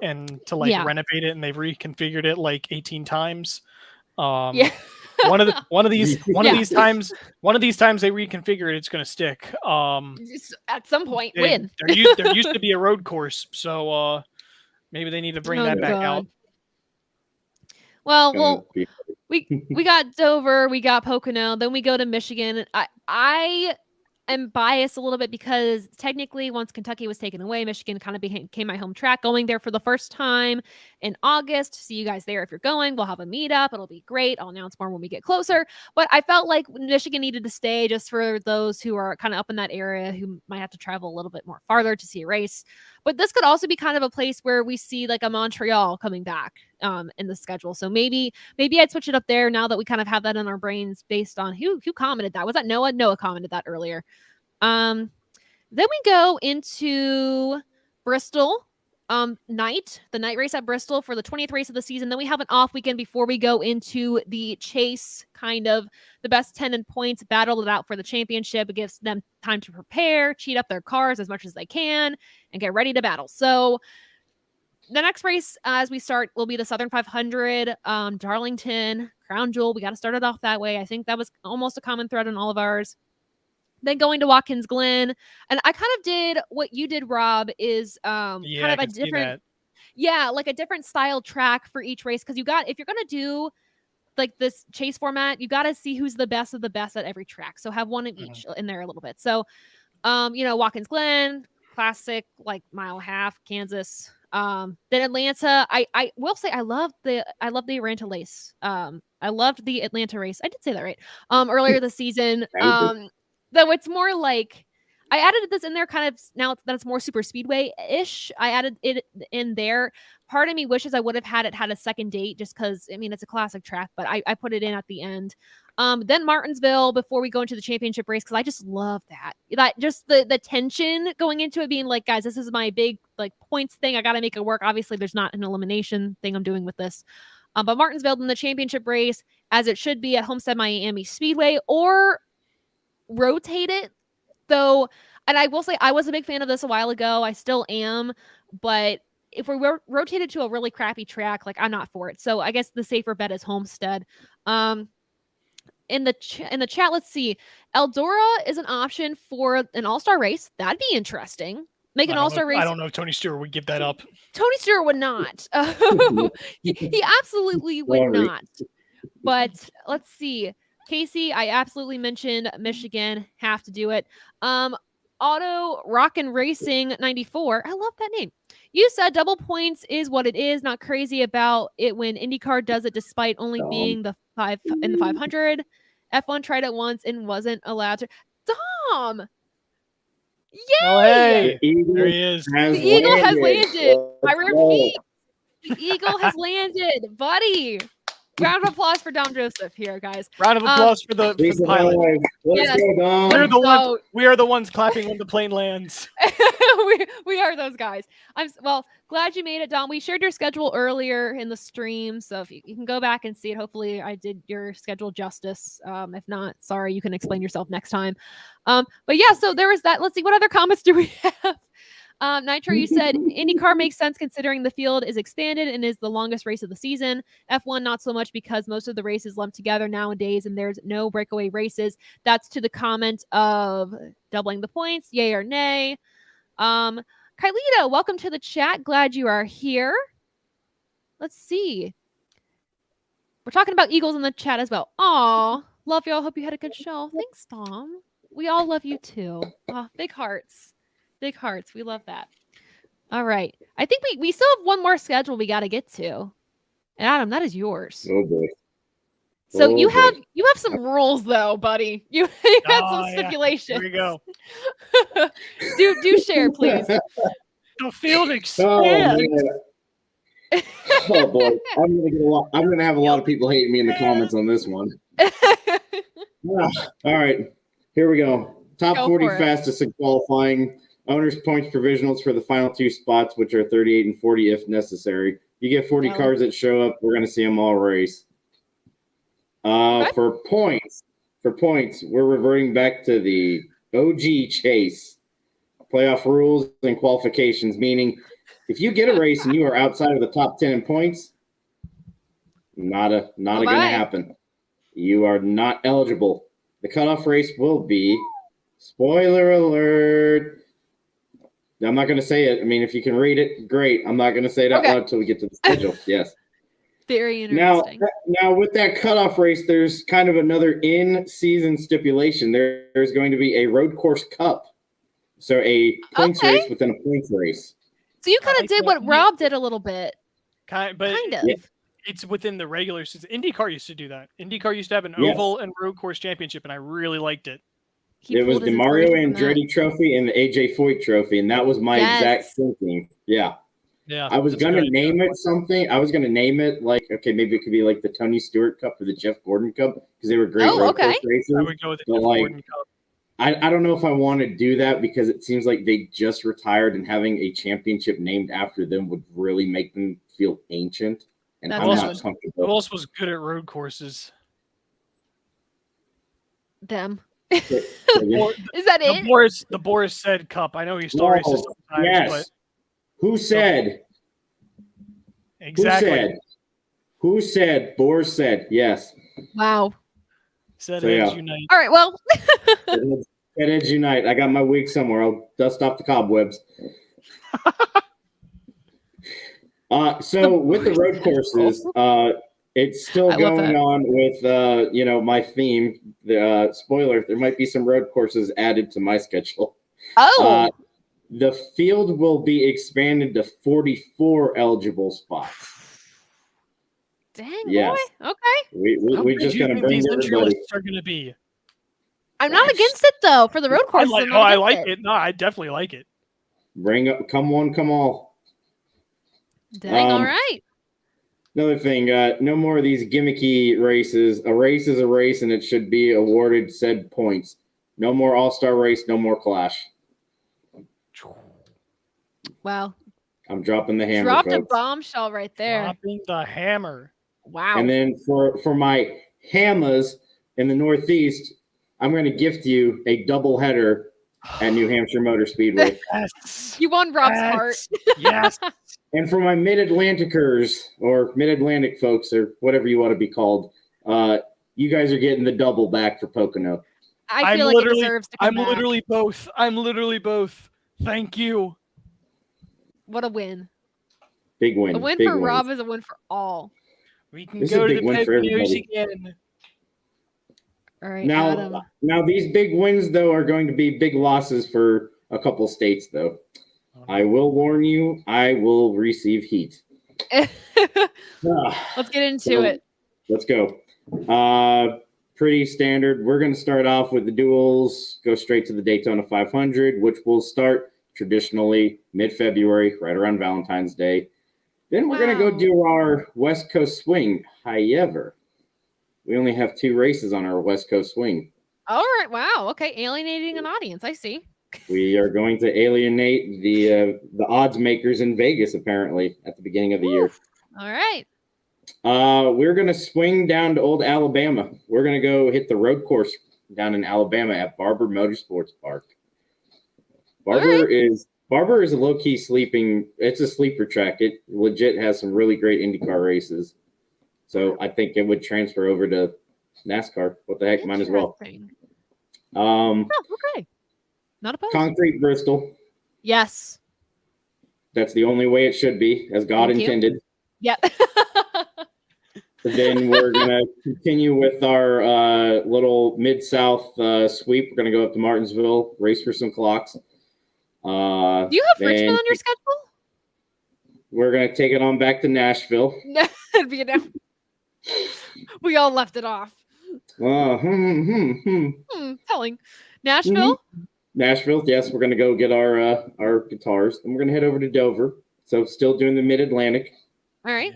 and to renovate it, and they've reconfigured it 18 times. One of these times they reconfigure it, it's going to stick. At some point, there used to be a road course, so maybe they need to bring that back out. Well, we got Dover, we got Pocono, then we go to Michigan. am biased a little bit because technically once Kentucky was taken away, Michigan kind of became my home track. Going there for the first time in August. See you guys there if you're going. We'll have a meetup. It'll be great. I'll announce more when we get closer. But I felt like Michigan needed to stay just for those who are kind of up in that area who might have to travel a little bit more farther to see a race. But this could also be kind of a place where we see like a Montreal coming back in the schedule. So maybe I'd switch it up there now that we kind of have that in our brains based on who commented that. Was that Noah? Noah commented that earlier. Then we go into Bristol the night race at Bristol for the 20th race of the season. Then we have an off weekend before we go into the chase, kind of the best 10 in points, battle it out for the championship. It gives them time to prepare, cheat up their cars as much as they can, and get ready to battle. So the next race as we start will be the Southern 500, Darlington, Crown Jewel. We got to start it off that way. I think that was almost a common thread in all of ours. Then going to Watkins Glen. And I kind of did what you did, Rob, is kind of a different, like a different style track for each race. Because if you're going to do like this chase format, you got to see who's the best of the best at every track. So have one of each in there a little bit. So, Watkins Glen, classic, like mile and a half, Kansas. Then Atlanta. I will say I love the Atlanta race. I loved the Atlanta race. I did say that right. Earlier this season. Though it's more like I added this in there kind of now that it's more super speedway-ish. I added it in there. Part of me wishes I would have had a second date just because, I mean, it's a classic track, but I put it in at the end. Then Martinsville before we go into the championship race because I just love that. Just the tension going into it being like, guys, this is my big like points thing. I got to make it work. Obviously, there's not an elimination thing I'm doing with this. But Martinsville in the championship race, as it should be at Homestead Miami Speedway, or rotate it though. And I will say I was a big fan of this a while ago. I still am, but if we're rotated to a really crappy track, like I'm not for it. So I guess the safer bet is Homestead. In the chat, let's see. Eldora is an option for an all-star race. That'd be interesting. Make an all-star race. I don't know if Tony Stewart would give that up. Tony Stewart would not. He absolutely would not. But let's see. Casey, I absolutely mentioned Michigan. Have to do it. Auto Rockin' Racing 94. I love that name. You said double points is what it is. Not crazy about it when IndyCar does it despite only being the 500. F1 tried it once and wasn't allowed to. Dom! Yay! Oh, hey! There he is. The Eagle has landed. I repeat. The Eagle has landed. Buddy! Round of applause for Dom Joseph here, guys. Round of applause for the pilot. Yes. We are the ones clapping when the plane lands. we are those guys. I'm glad you made it, Dom. We shared your schedule earlier in the stream, so if you can go back and see it. Hopefully, I did your schedule justice. If not, sorry, you can explain yourself next time. But yeah, so there was that. Let's see, what other comments do we have? Nitro, you said IndyCar makes sense considering the field is expanded and is the longest race of the season. F1 not so much because most of the races lumped together nowadays and there's no breakaway races. That's to the comment of doubling the points, yay or nay. Kylita, welcome to the chat. Glad you are here. Let's see. We're talking about Eagles in the chat as well. Aw, love y'all. Hope you had a good show. Thanks, Tom. We all love you too. Aw, big hearts. Big hearts. We love that. All right. I think we still have one more schedule we got to get to. And Adam, that is yours. Oh boy. So you have some rules though, buddy. You had some stipulations. Here we go. do share, please. The field expands. Oh boy. I'm gonna have a lot of people hating me in the comments on this one. All right. Here we go. Top 40 fastest in qualifying. Owners points provisionals for the final two spots, which are 38 and 40 if necessary. You get 40 cars that show up. We're going to see them all race. For points, we're reverting back to the OG chase. Playoff rules and qualifications, meaning if you get a race and you are outside of the top 10 in points, not going to happen. You are not eligible. The cutoff race will be, spoiler alert, I'm not going to say it. I mean, if you can read it, great. I'm not going to say it out loud until we get to the schedule. Yes. Very interesting. Now with that cutoff race, there's kind of another in-season stipulation. There's going to be a road course cup, so a points race within a points race. So you kind of did what Rob did a little bit. Kind of. Yeah. It's within the regular season. IndyCar used to do that. IndyCar used to have an oval and road course championship, and I really liked it. It was the Mario Andretti Trophy and the AJ Foyt Trophy, and that was my exact thinking. Yeah. Yeah. I was going to name it something. I was going to name it like, okay, maybe it could be like the Tony Stewart Cup or the Jeff Gordon Cup because they were great road course races. I would go with the Jeff Gordon Cup. I don't know if I want to do that because it seems like they just retired and having a championship named after them would really make them feel ancient. And I'm not comfortable. Who else was good at road courses? Them. Is that it? The Boris said Cup. I know he still races sometimes. Yes. But who said? Exactly. Who said? Boris said. Yes. Wow. Said heads unite. All right. Well. Heads unite. I got my wig somewhere. I'll dust off the cobwebs. So with the road courses, it's still going on with my theme. The spoiler: there might be some road courses added to my schedule. Oh. The field will be expanded to 44 eligible spots. Dang, boy. Okay. We just gonna bring these everybody. Are gonna be. I'm not against it though for the road courses. I like it. No, I definitely like it. Bring up, come one, come all. Dang, all right. Another thing, no more of these gimmicky races. A race is a race, and it should be awarded said points. No more all-star race. No more clash. Wow. I'm dropping the hammer. Dropped folks. a bombshell right there. Dropping the hammer. Wow. And then for my hammers in the Northeast, I'm going to gift you a double header at New Hampshire Motor Speedway. Yes. You won Rob's heart. Yes. And for my Mid-Atlanticers or Mid-Atlantic folks or whatever you want to be called, you guys are getting the double back for Pocono. I feel like it deserves to come back. I'm literally both. Thank you. What a win. Big win. A win big for wins. Rob is a win for all. We can go to the Poconos again. All right, now these big wins, though, are going to be big losses for a couple states, though. I will warn you, I will receive heat. Let's get into it. Let's go. Pretty standard. We're going to start off with the duels, go straight to the Daytona 500, which will start traditionally mid-February, right around Valentine's Day. Then we're going to go do our West Coast swing. However, we only have 2 races on our West Coast swing. All right. Wow. Okay. Alienating an audience. I see. We are going to alienate the odds makers in Vegas, apparently, at the beginning of the year. All right. We're going to swing down to old Alabama. We're going to go hit the road course down in Alabama at Barber Motorsports Park. Barber is a low-key sleeping. It's a sleeper track. It legit has some really great IndyCar races. So I think it would transfer over to NASCAR. What the heck, might as well. Okay. Not opposed. Concrete Bristol. Yes. That's the only way it should be, as God intended. Yep. Then we're going to continue with our little Mid-South sweep. We're going to go up to Martinsville, race for some clocks. Do you have Richmond on your schedule? We're going to take it on back to Nashville. That'd be enough. We all left it off. Telling. Nashville? Nashville, yes. We're going to go get our guitars. And we're going to head over to Dover. So still doing the Mid-Atlantic. All right.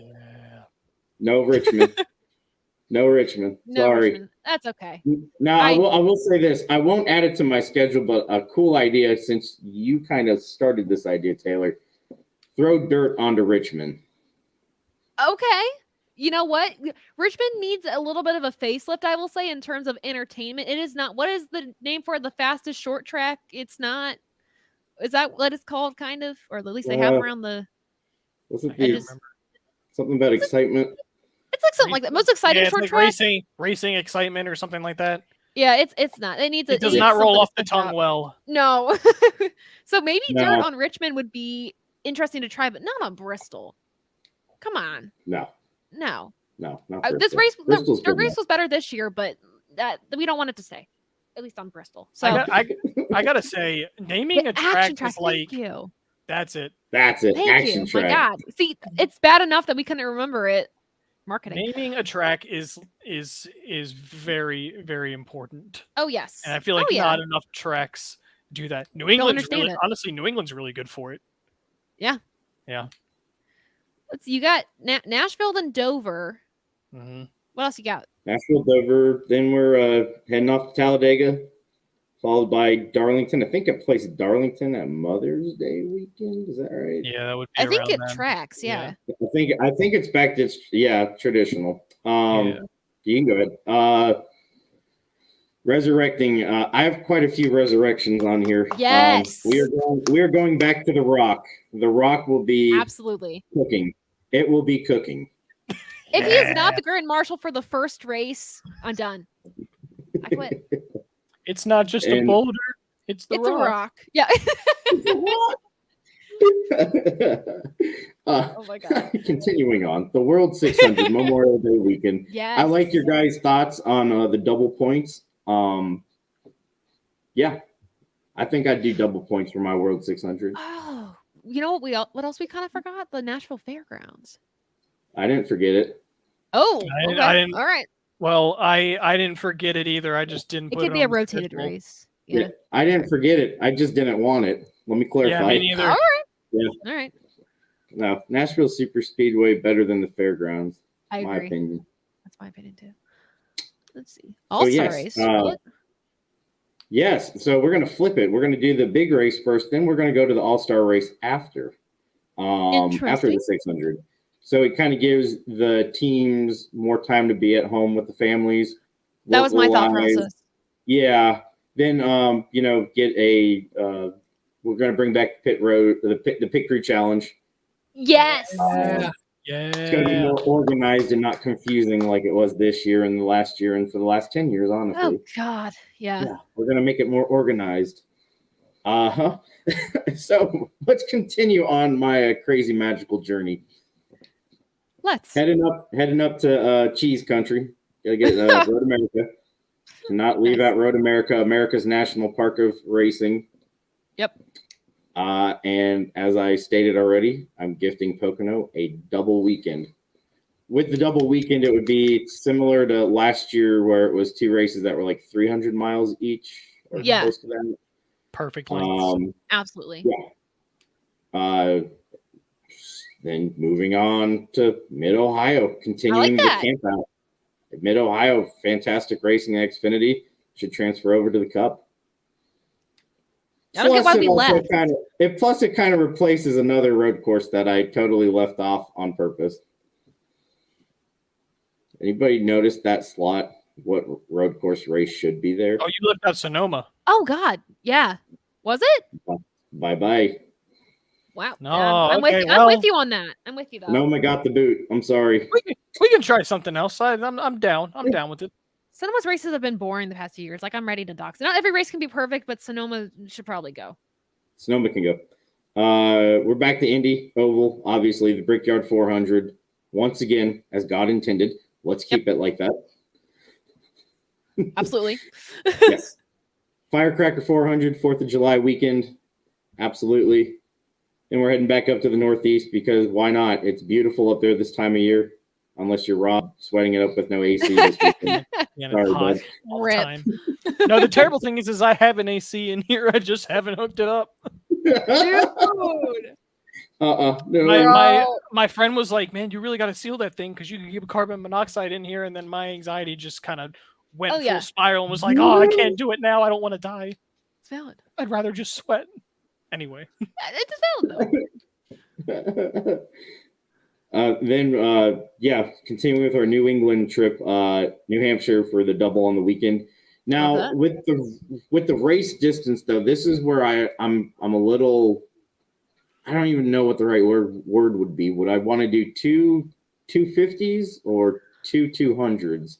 No Richmond. No Richmond. Sorry. Richmond. That's okay. Now, I will say this. I won't add it to my schedule, but a cool idea, since you kind of started this idea, Taylor. Throw dirt onto Richmond. Okay. You know what? Richmond needs a little bit of a facelift, I will say, in terms of entertainment. It is not. What is the name for the fastest short track? It's not. Is that what it's called, kind of? Or at least they have around the. Something about excitement? It's like something like that. Most exciting short track. Racing excitement or something like that. Yeah, it's not. It does not roll off the tongue well. No. So maybe dirt on Richmond would be interesting to try, but not on Bristol. Come on. No. No. No, not This Bristol. race, Bristol's the good race enough. was better this year, but we don't want it to stay, at least on Bristol. So I gotta say, naming a track is like, thank you. That's it. That's it. Thank Action you. track. My God. See, it's bad enough that we couldn't remember it. Marketing. Naming a track is very, very important. Oh yes. And I feel like not enough tracks do that. New England's really, honestly, New England's really good for it. Yeah. Yeah. Let's see, you got Nashville and Dover. Mm-hmm. What else you got? Nashville, Dover. Then we're heading off to Talladega, followed by Darlington. I think it plays Darlington at Mother's Day weekend. Is that right? Yeah, that would be I think it then. tracks. Yeah. I think it's back to traditional. You can go ahead. Resurrecting. I have quite a few resurrections on here. Yes. We are going back to the Rock. The Rock will be absolutely cooking. It will be cooking. If he is not the Grand Marshal for the first race, I'm done. I quit. It's not just a boulder. It's the Rock. Yeah. Oh my God. Continuing on, the World 600 Memorial Day weekend. Yes. I like your guys' thoughts on the double points. Yeah, I think I'd do double points for my World 600. Oh, you know what else we kind of forgot? The Nashville Fairgrounds. I didn't forget it. Oh, I didn't. All right. Well, I didn't forget it either. I just didn't. It could be a rotated race. Yeah, I didn't forget it. I just didn't want it. Let me clarify. Yeah, me neither. All right. Yeah. All right. No, Nashville Super Speedway better than the Fairgrounds. I agree. My opinion. That's my opinion too. Let's see. All-Star race. Yes. So we're going to flip it. We're going to do the big race first, then we're going to go to the All-Star race after the 600. So it kind of gives the teams more time to be at home with the families. That was my thought process. Yeah. Then, get a, we're going to bring back the pit crew challenge. Yes. It's going to be more organized and not confusing like it was this year and the last year and for the last 10 years, honestly. Oh, God. Yeah. We're going to make it more organized. So let's continue on my crazy magical journey. Let's. Heading up to Cheese Country. Gotta get Road America. To not leave out Road America, America's National Park of Racing. Yep. And as I stated already, I'm gifting Pocono a double weekend. With the double weekend, it would be similar to last year where it was 2 races that were like 300 miles each. Or close to that. Perfect. Absolutely. Yeah. Then moving on to Mid-Ohio, continuing the camp out. Mid-Ohio, fantastic racing at Xfinity. Should transfer over to the Cup. I don't get why we left. Plus, it kind of replaces another road course that I totally left off on purpose. Anybody notice that slot? What road course race should be there? Oh, you left out Sonoma. Oh, God. Yeah. Was it? Bye-bye. Wow. No, I'm with you on that. I'm with you, though. Sonoma got the boot. I'm sorry. We can try something else. I'm down. I'm down with it. Sonoma's races have been boring the past few years. Like, I'm ready to dox. Not every race can be perfect, but Sonoma should probably go. Sonoma can go. We're back to Indy Oval. Obviously, the Brickyard 400. Once again, as God intended. Let's keep it like that. Absolutely. Yes. Firecracker 400, 4th of July weekend. Absolutely. And we're heading back up to the Northeast because why not? It's beautiful up there this time of year. Unless you're Rob sweating it up with no AC this weekend. Sorry, bud. All the time. No, the terrible thing is I have an AC in here. I just haven't hooked it up. Dude. No. My friend was like, "Man, you really got to seal that thing because you can keep carbon monoxide in here." And then my anxiety just kind of went full spiral and was like, "Oh, I can't do it now. I don't want to die. It's valid. I'd rather just sweat." Anyway, it's valid though. Continuing with our New England trip, New Hampshire for the double on the weekend. Now, with the race distance though, this is where I'm a little. I don't even know what the right word would be. Would I want to do two 250s or two 200s?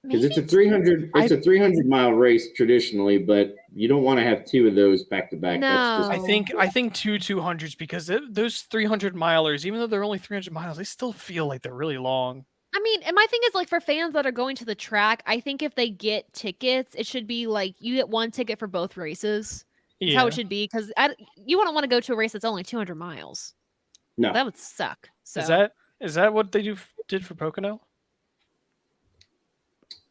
Because it's a 300-mile race traditionally, but you don't want to have two of those back to back. No. I think two 200s, because those 300-milers, even though they're only 300 miles, they still feel like they're really long. I mean, and my thing is, like, for fans that are going to the track, I think if they get tickets, it should be like you get one ticket for both races. That's how it should be, because you wouldn't want to go to a race that's only 200 miles. No, that would suck. So is that what they did for Pocono?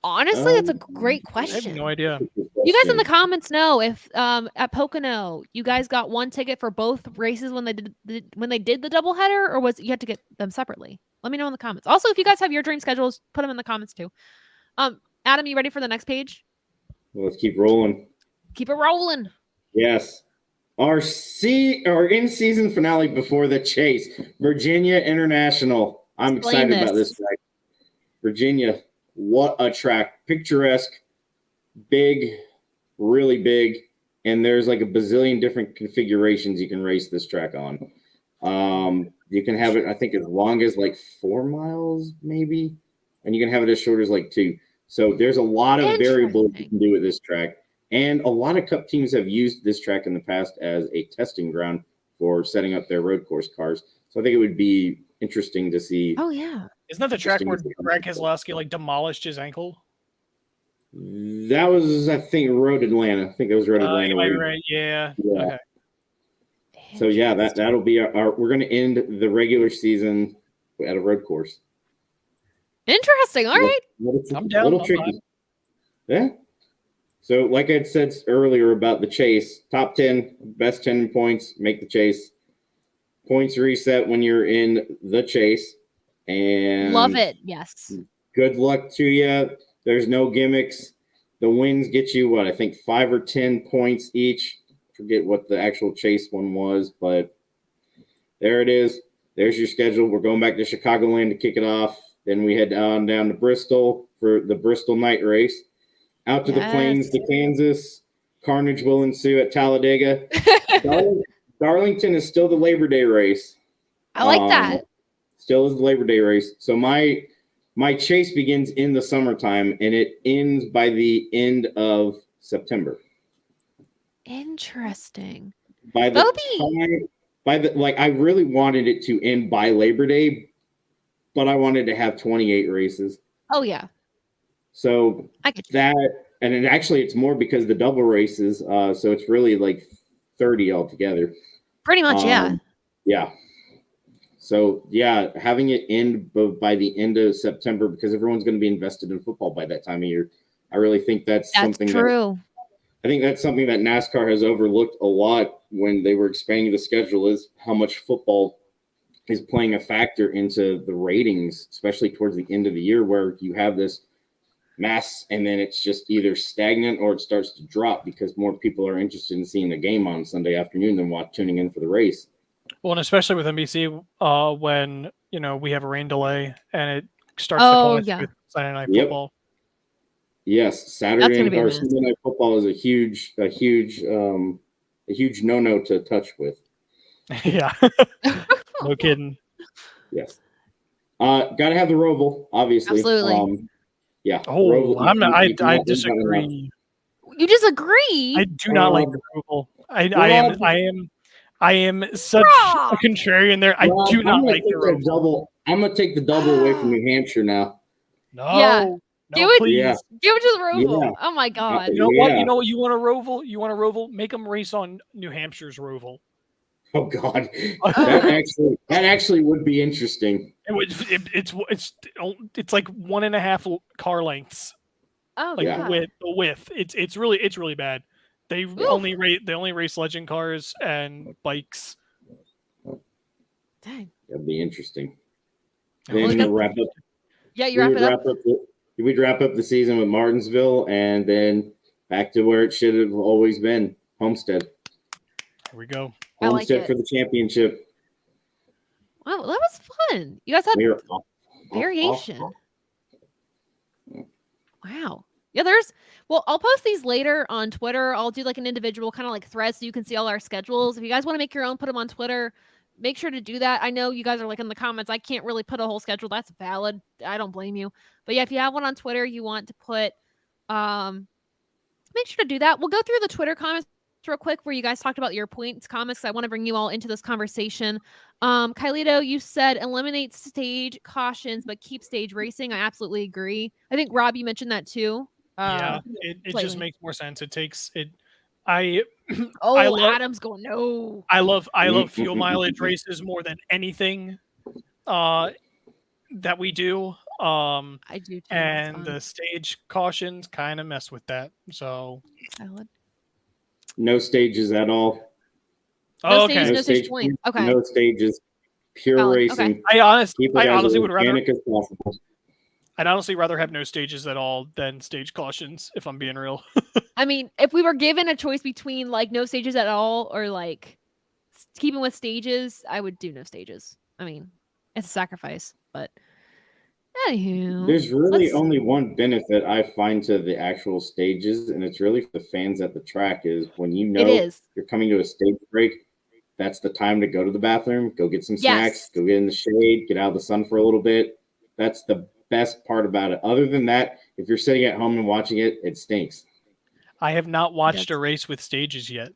Honestly, it's a great question. I have no idea. You guys in the comments know if at Pocono you guys got one ticket for both races when they did the doubleheader, or was you had to get them separately? Let me know in the comments. Also, if you guys have your dream schedules, put them in the comments too. Adam, you ready for the next page? Well, let's keep rolling. Keep it rolling. Yes. Our in-season finale before the chase, Virginia International. I'm excited about this track. Virginia, what a track. Picturesque, big, really big, and there's like a bazillion different configurations you can race this track on. You can have it, I think, as long as like 4 miles, maybe, and you can have it as short as like 2. So there's a lot of variables you can do with this track. And a lot of Cup teams have used this track in the past as a testing ground for setting up their road course cars. So I think it would be interesting to see. Oh, yeah. Isn't that the track where Greg Keselowski like demolished his ankle? That was, I think, Road Atlanta. I think that was Road Atlanta. Right. Yeah. Okay. So yeah, that'll be we're going to end the regular season at a road course. Interesting. All right. I'm down. A little tricky. Yeah. So like I said earlier about the chase, top 10, best 10 points, make the chase. Points reset when you're in the chase. And love it. Yes. Good luck to you. There's no gimmicks. The wins get you, I think 5 or 10 points each. Forget what the actual chase one was, but there it is. There's your schedule. We're going back to Chicagoland to kick it off. Then we head down to Bristol for the Bristol night race. Out to the plains to Kansas. Carnage will ensue at Talladega. Darlington is still the Labor Day race. I like that. Still is the Labor Day race. So my chase begins in the summertime, and it ends by the end of September. Interesting. I really wanted it to end by Labor Day, but I wanted to have 28 races. Oh yeah. So it's more because the double races. So it's really like 30 altogether. Pretty much, yeah. Yeah. So yeah, having it end by the end of September, because everyone's going to be invested in football by that time of year. I really think that's something true. I think that's something that NASCAR has overlooked a lot when they were expanding the schedule, is how much football is playing a factor into the ratings, especially towards the end of the year, where you have this mass and then it's just either stagnant or it starts to drop because more people are interested in seeing the game on Sunday afternoon than tuning in for the race. Well, and especially with NBC, when we have a rain delay and it starts to clash with Saturday Night Football. Yes, Saturday Night Football is a huge no-no to touch with. Yeah, no kidding. Yes, got to have the Roval, obviously. Absolutely. Yeah. Oh, Roval, I disagree. You disagree? I do not like the Roval. I am such a contrarian there. I do not like the Roval. I'm gonna take the double away from New Hampshire now. No. Yeah. No, Give it to the Roval. Yeah. Oh my God. You know what? You know what? You want a Roval? Make them race on New Hampshire's Roval. Oh God, that actually would be interesting. It's like 1.5 car lengths. Oh, like yeah. the width. It's really bad. They only race legend cars and bikes. Dang. That'd be interesting. Yeah, then we'll wrap up. Yeah, you wrap it up. We'd wrap up the season with Martinsville and then back to where it should have always been, Homestead. Here we go. Homestead for the championship. Wow, that was fun. You guys had variation. Wow. Yeah, I'll post these later on Twitter. I'll do like an individual kind of like thread so you can see all our schedules. If you guys want to make your own, put them on Twitter. make sure to do that. I know you guys are like in the comments, I can't really put a whole schedule. That's valid. I don't blame you. But yeah, if you have one on Twitter, you want to put, make sure to do that. We'll go through the Twitter comments real quick where you guys talked about your points comments. I want to bring you all into this conversation. Kylito, you said eliminate stage cautions, but keep stage racing. I absolutely agree. I think Rob, you mentioned that too. Yeah, it just makes more sense. It takes it. Adam's going no. I love fuel mileage races more than anything that we do. I do too. And the stage cautions kind of mess with that. So no stages at all. No stages, no stage points. Okay. No stages. Pure racing. Okay. I honestly would rather. As possible. I'd honestly rather have no stages at all than stage cautions, if I'm being real. I mean, if we were given a choice between like no stages at all or like keeping with stages, I would do no stages. I mean, it's a sacrifice, but anywho, there's really only one benefit I find to the actual stages, and it's really for the fans at the track, is when you know you're coming to a stage break, that's the time to go to the bathroom, go get some snacks, go get in the shade, get out of the sun for a little bit. That's the best part about it. Other than that, if you're sitting at home and watching it, it stinks. I have not watched a race with stages yet.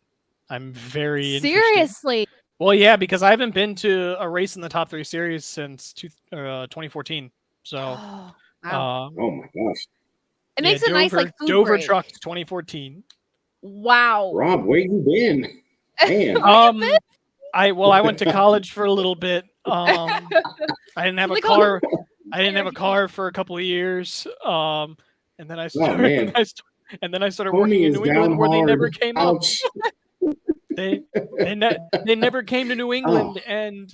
I'm very seriously interested. Well, yeah, because I haven't been to a race in the top 3 series since 2014. So, wow. Oh my gosh, it makes a nice like food Dover break. Trucks 2014. Wow, Rob, where you been? Man. I went to college for a little bit. I didn't have a car. I didn't have a car for a couple of years. And then I started. And then I started working in New England, where they never came up. They never came to New England, and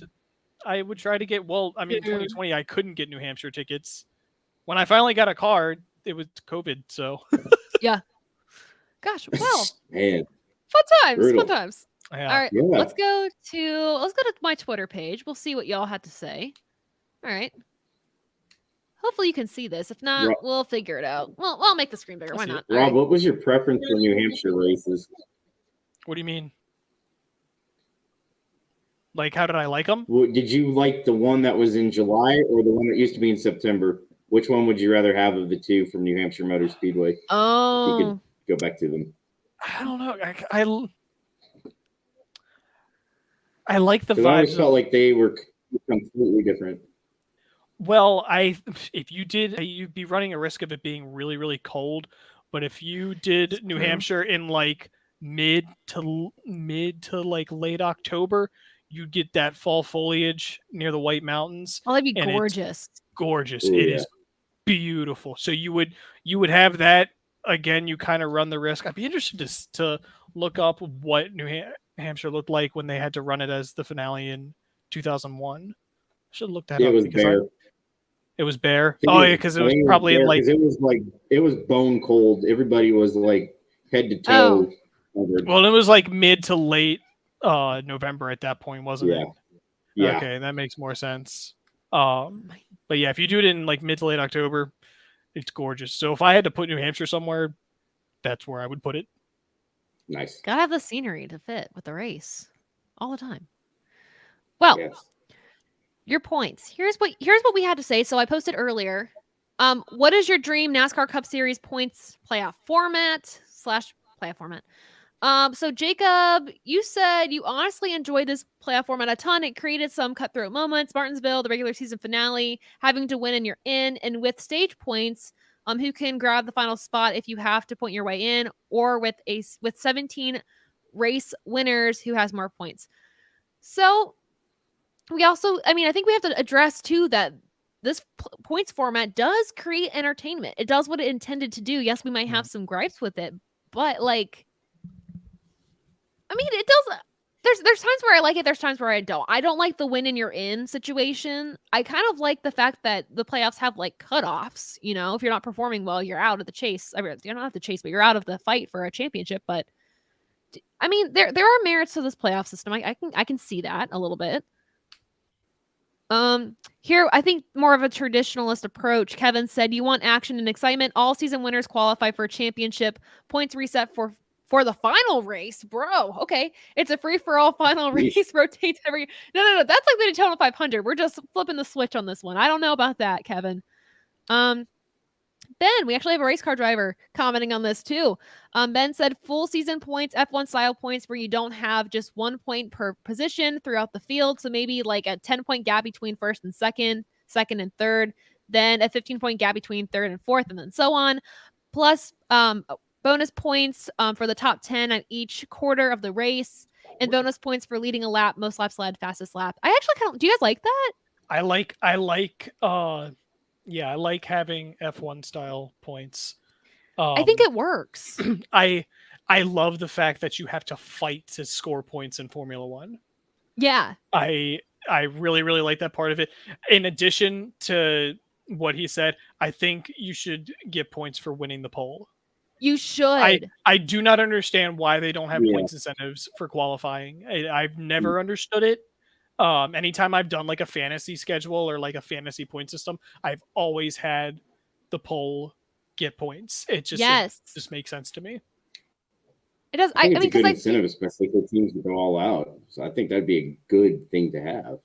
I would try to get. Well, I mean, in 2020, I couldn't get New Hampshire tickets. When I finally got a car, it was COVID. So yeah. Gosh, well, man, fun times, brutal. Fun times. Yeah. All right, let's go to my Twitter page. We'll see what y'all had to say. All right. Hopefully you can see this. If not, we'll figure it out. Well, I'll make the screen bigger. Why not? Rob, what was your preference for New Hampshire races? What do you mean? Like, how did I like them? Did you like the one that was in July or the one that used to be in September? Which one would you rather have of the two from New Hampshire Motor Speedway? Oh. If you could go back to them. I don't know. I like the vibes. I always felt like they were completely different. Well, if you did, you'd be running a risk of it being really, really cold. But if you did New Hampshire in like mid to like late October, you'd get that fall foliage near the White Mountains. Oh, that'd be gorgeous. Gorgeous. Ooh, it is beautiful. So you would have that again. You kind of run the risk. I'd be interested to look up what New Hampshire looked like when they had to run it as the finale in 2001. I should look that up. It was bare. It was bare. Oh yeah, because it was probably in like it was bone cold. Everybody was like head to toe. Well, it was like mid to late November at that point, wasn't it? Yeah. Okay, that makes more sense. But yeah, if you do it in like mid to late October, it's gorgeous. So if I had to put New Hampshire somewhere, that's where I would put it. Nice. Gotta have the scenery to fit with the race all the time. Well. Yes. Your points. Here's what we had to say. So I posted earlier. What is your dream NASCAR Cup Series points playoff format /playoff format? So Jacob, you said you honestly enjoyed this playoff format a ton. It created some cutthroat moments. Martinsville, the regular season finale, having to win and you're in, and with stage points, who can grab the final spot if you have to point your way in, or with 17 race winners, who has more points. So we also, I think we have to address too that this points format does create entertainment. It does what it intended to do. Yes, we might have some gripes with it, but like, it does. There's times where I like it. There's times where I don't. I don't like the win and you're in situation. I kind of like the fact that the playoffs have like cutoffs. You know, if you're not performing well, you're out of the chase. You're not out the chase, but you're out of the fight for a championship. But there are merits to this playoff system. I can see that a little bit. Here, I think more of a traditionalist approach. Kevin said, you want action and excitement. All season winners qualify for a championship. Points reset for for the final race, bro. Okay, it's a free-for-all final race. Rotates every. No. That's like the Daytona 500. We're just flipping the switch on this one. I don't know about that, Kevin. Ben, we actually have a race car driver commenting on this too. Ben said full season points, F1 style points, where you don't have just 1 point per position throughout the field. So maybe like a 10-point gap between first and second and third, then a 15-point gap between third and fourth, and then so on. Plus bonus points for the top 10 at each quarter of the race, and bonus points for leading a lap, most laps led, fastest lap. I actually do you guys like that? I like having F1 style points. I think it works. I love the fact that you have to fight to score points in Formula One. Yeah. I really, really like that part of it. In addition to what he said, I think you should get points for winning the pole. You should. I do not understand why they don't have points incentives for qualifying. I've never understood it. Anytime I've done like a fantasy schedule or like a fantasy point system, I've always had the pole get points. It just makes sense to me. It does. I mean, it's a good incentive, especially for teams to go all out. So I think that'd be a good thing to have.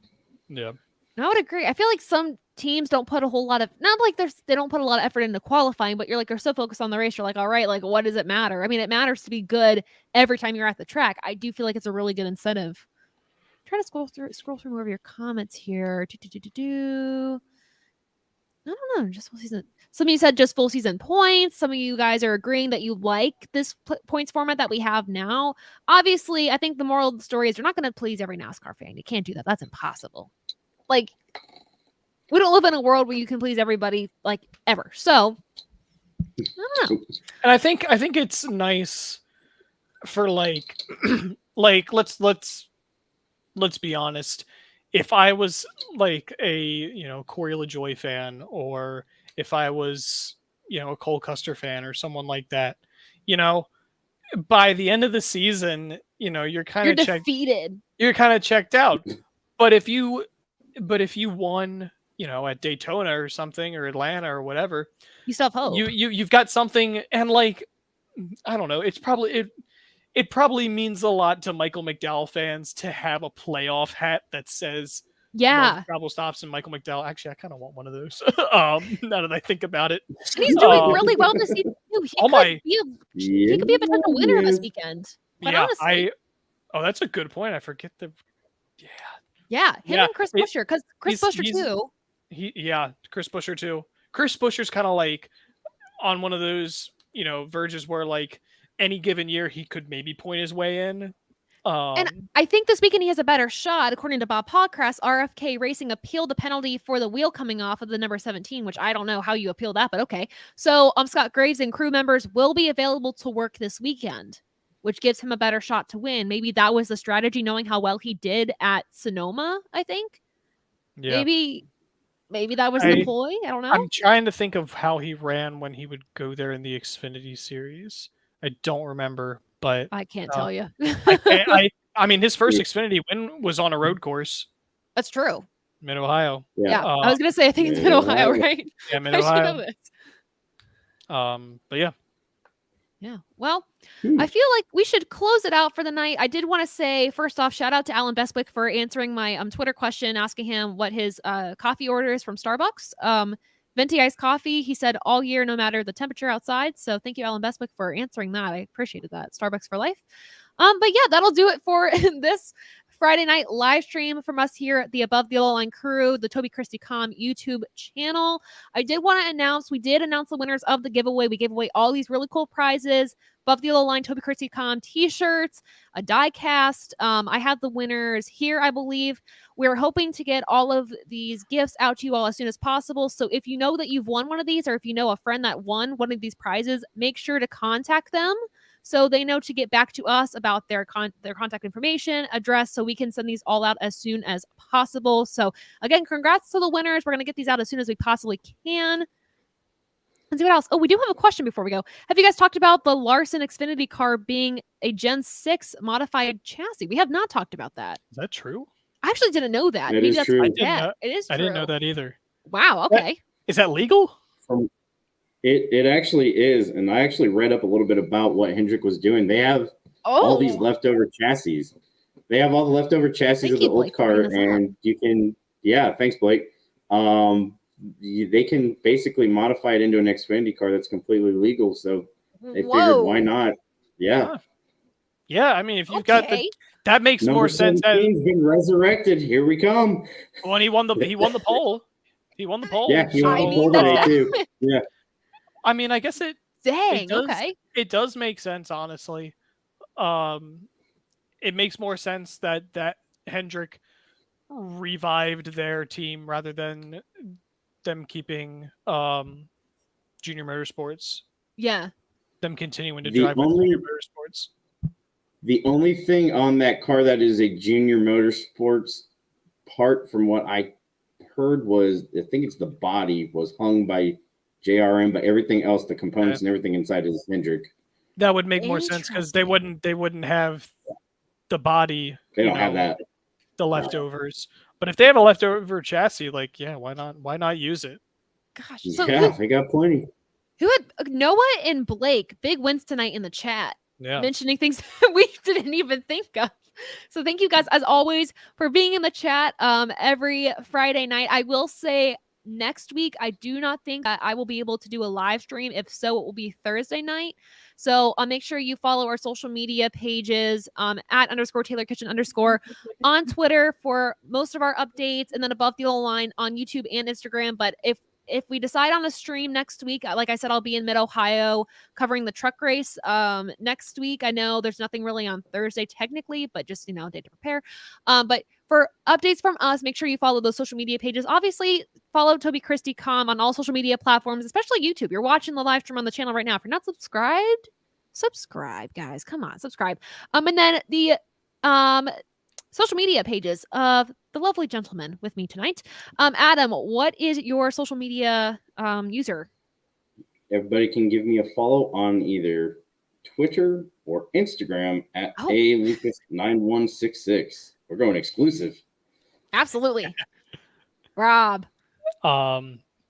Yeah, I would agree. I feel like some teams don't put a whole lot of, not like they don't put a lot of effort into qualifying, but you're so focused on the race. You're like, all right, like what does it matter? I mean, it matters to be good every time you're at the track. I do feel like it's a really good incentive. Try to scroll through more of your comments here. I don't know, just full season. Some of you said just full season points. Some of you guys are agreeing that you like this points format that we have now. Obviously, I think the moral of the story is you're not going to please every NASCAR fan. You can't do that. That's impossible. Like, we don't live in a world where you can please everybody like ever. So, I don't know. And I think it's nice for like let's be honest. If I was like a Corey LaJoie fan, or if I was a Cole Custer fan or someone like that, by the end of the season, you're kind of defeated. You're kind of checked out. But if you won, at Daytona or something, or Atlanta or whatever, you still have hope. You've got something, and like, I don't know, it probably means a lot to Michael McDowell fans to have a playoff hat that says travel stops and Michael McDowell. Actually, I kind of want one of those. Now that I think about it, and he's doing really well this season too. He could be a potential winner this weekend. But honestly, that's a good point. I forget the. Yeah, him and Chris Buescher, because Chris Buescher too. Chris Buescher too. Chris Buescher's kind of like on one of those verges where like any given year he could maybe point his way in. And I think this weekend he has a better shot. According to Bob Podcrass, RFK Racing appealed the penalty for the wheel coming off of the number 17, which I don't know how you appeal that, but okay. So Scott Graves and crew members will be available to work this weekend, which gives him a better shot to win. Maybe that was the strategy, knowing how well he did at Sonoma, I think. Yeah. Maybe that was the ploy. I don't know. I'm trying to think of how he ran when he would go there in the Xfinity series. I don't remember, but I can't tell you. I mean, his first Xfinity win was on a road course. That's true. Mid-Ohio. Yeah. I was going to say, I think it's Mid-Ohio, right? Yeah, Mid-Ohio. But yeah. Yeah. Well, I feel like we should close it out for the night. I did want to say, first off, shout out to Alan Bestwick for answering my Twitter question, asking him what his coffee order is from Starbucks. Venti iced coffee, he said all year, no matter the temperature outside. So thank you, Alan Bestwick, for answering that. I appreciated that. Starbucks for life. But yeah, that'll do it for this Friday night live stream from us here at the Above the Yellow Line crew, the Toby Christie Com YouTube channel. I did want to announce, we did announce the winners of the giveaway. We gave away all these really cool prizes. Above the Yellow Line Toby Christie Com t-shirts, a die cast. I have the winners here, I believe. We're hoping to get all of these gifts out to you all as soon as possible. So if you know that you've won one of these, or if you know a friend that won one of these prizes, make sure to contact them so they know to get back to us about their contact information, address, so we can send these all out as soon as possible. So again, congrats to the winners. We're going to get these out as soon as we possibly can. Let's see what else. Oh, we do have a question before we go. Have you guys talked about the Larson Xfinity car being a Gen 6 modified chassis? We have not talked about that. Is that true? I actually didn't know that. Maybe that's true. It is true. I didn't know that either. Wow. Okay. Is that legal? It actually is, and I actually read up a little bit about what Hendrick was doing. They have all these leftover chassis. They have all the leftover chassis of the old car, and you can, yeah, thanks, Blake. They can basically modify it into an Xfinity car that's completely legal. So they figured, why not? Yeah. Yeah, I mean, if you've got that makes more sense. He's been resurrected. Here we come. Well, he won the pole. He won the pole. Yeah, he won the pole today too. Yeah. I mean, I guess it does make sense, honestly. It makes more sense that Hendrick revived their team rather than them keeping Junior Motorsports. Yeah. Them continuing to drive with Junior Motorsports. The only thing on that car that is a Junior Motorsports part, from what I heard, was I think it's the body was hung by JRM, but everything else, the components and everything inside is Hendrick. That would make more sense because they wouldn't have the body. They don't have that. The leftovers. But if they have a leftover chassis, like, yeah, why not use it? Gosh. So they got plenty. Who had Noah and Blake, big wins tonight in the chat. Yeah. Mentioning things that we didn't even think of. So thank you guys, as always, for being in the chat every Friday night. I will say next week, I do not think that I will be able to do a live stream. If so, it will be Thursday night. So make sure you follow our social media pages at _TaylorKitchen_ on Twitter for most of our updates, and then Above the Yellow Line on YouTube and Instagram. But if we decide on a stream next week, like I said, I'll be in Mid-Ohio covering the truck race next week. I know there's nothing really on Thursday technically, but just, a day to prepare. But for updates from us, make sure you follow those social media pages. Obviously, follow Toby Christie Com on all social media platforms, especially YouTube. You're watching the live stream on the channel right now. If you're not subscribed, subscribe, guys. Come on, subscribe. And then the social media pages of the lovely gentleman with me tonight. Adam, what is your social media user? Everybody can give me a follow on either Twitter or Instagram at alucas9166. We're going exclusive. Absolutely. Rob.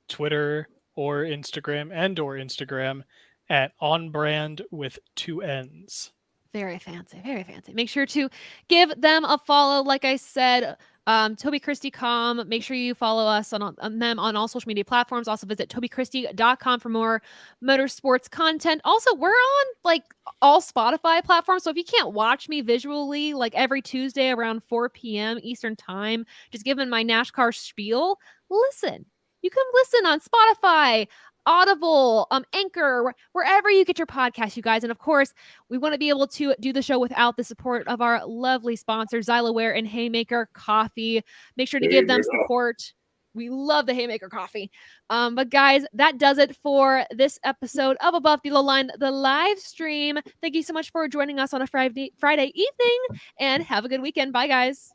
Twitter or Instagram at onbrand with 2 N's. Very fancy, very fancy. Make sure to give them a follow. Like I said, Toby Christie Com. Make sure you follow us on them on all social media platforms. Also visit tobychristie.com for more motorsports content. Also, we're on all Spotify platforms. So if you can't watch me visually, every Tuesday around 4 p.m. Eastern time, just giving my NASCAR spiel, listen. You can listen on Spotify, Audible, Anchor, wherever you get your podcast, you guys. And of course, we want to be able to do the show without the support of our lovely sponsors, Zyloware and Haymaker Coffee. Make sure to give them support. We love the Haymaker Coffee. But guys, that does it for this episode of Above the Yellow Line, the live stream. Thank you so much for joining us on a Friday evening, and have a good weekend. Bye, guys.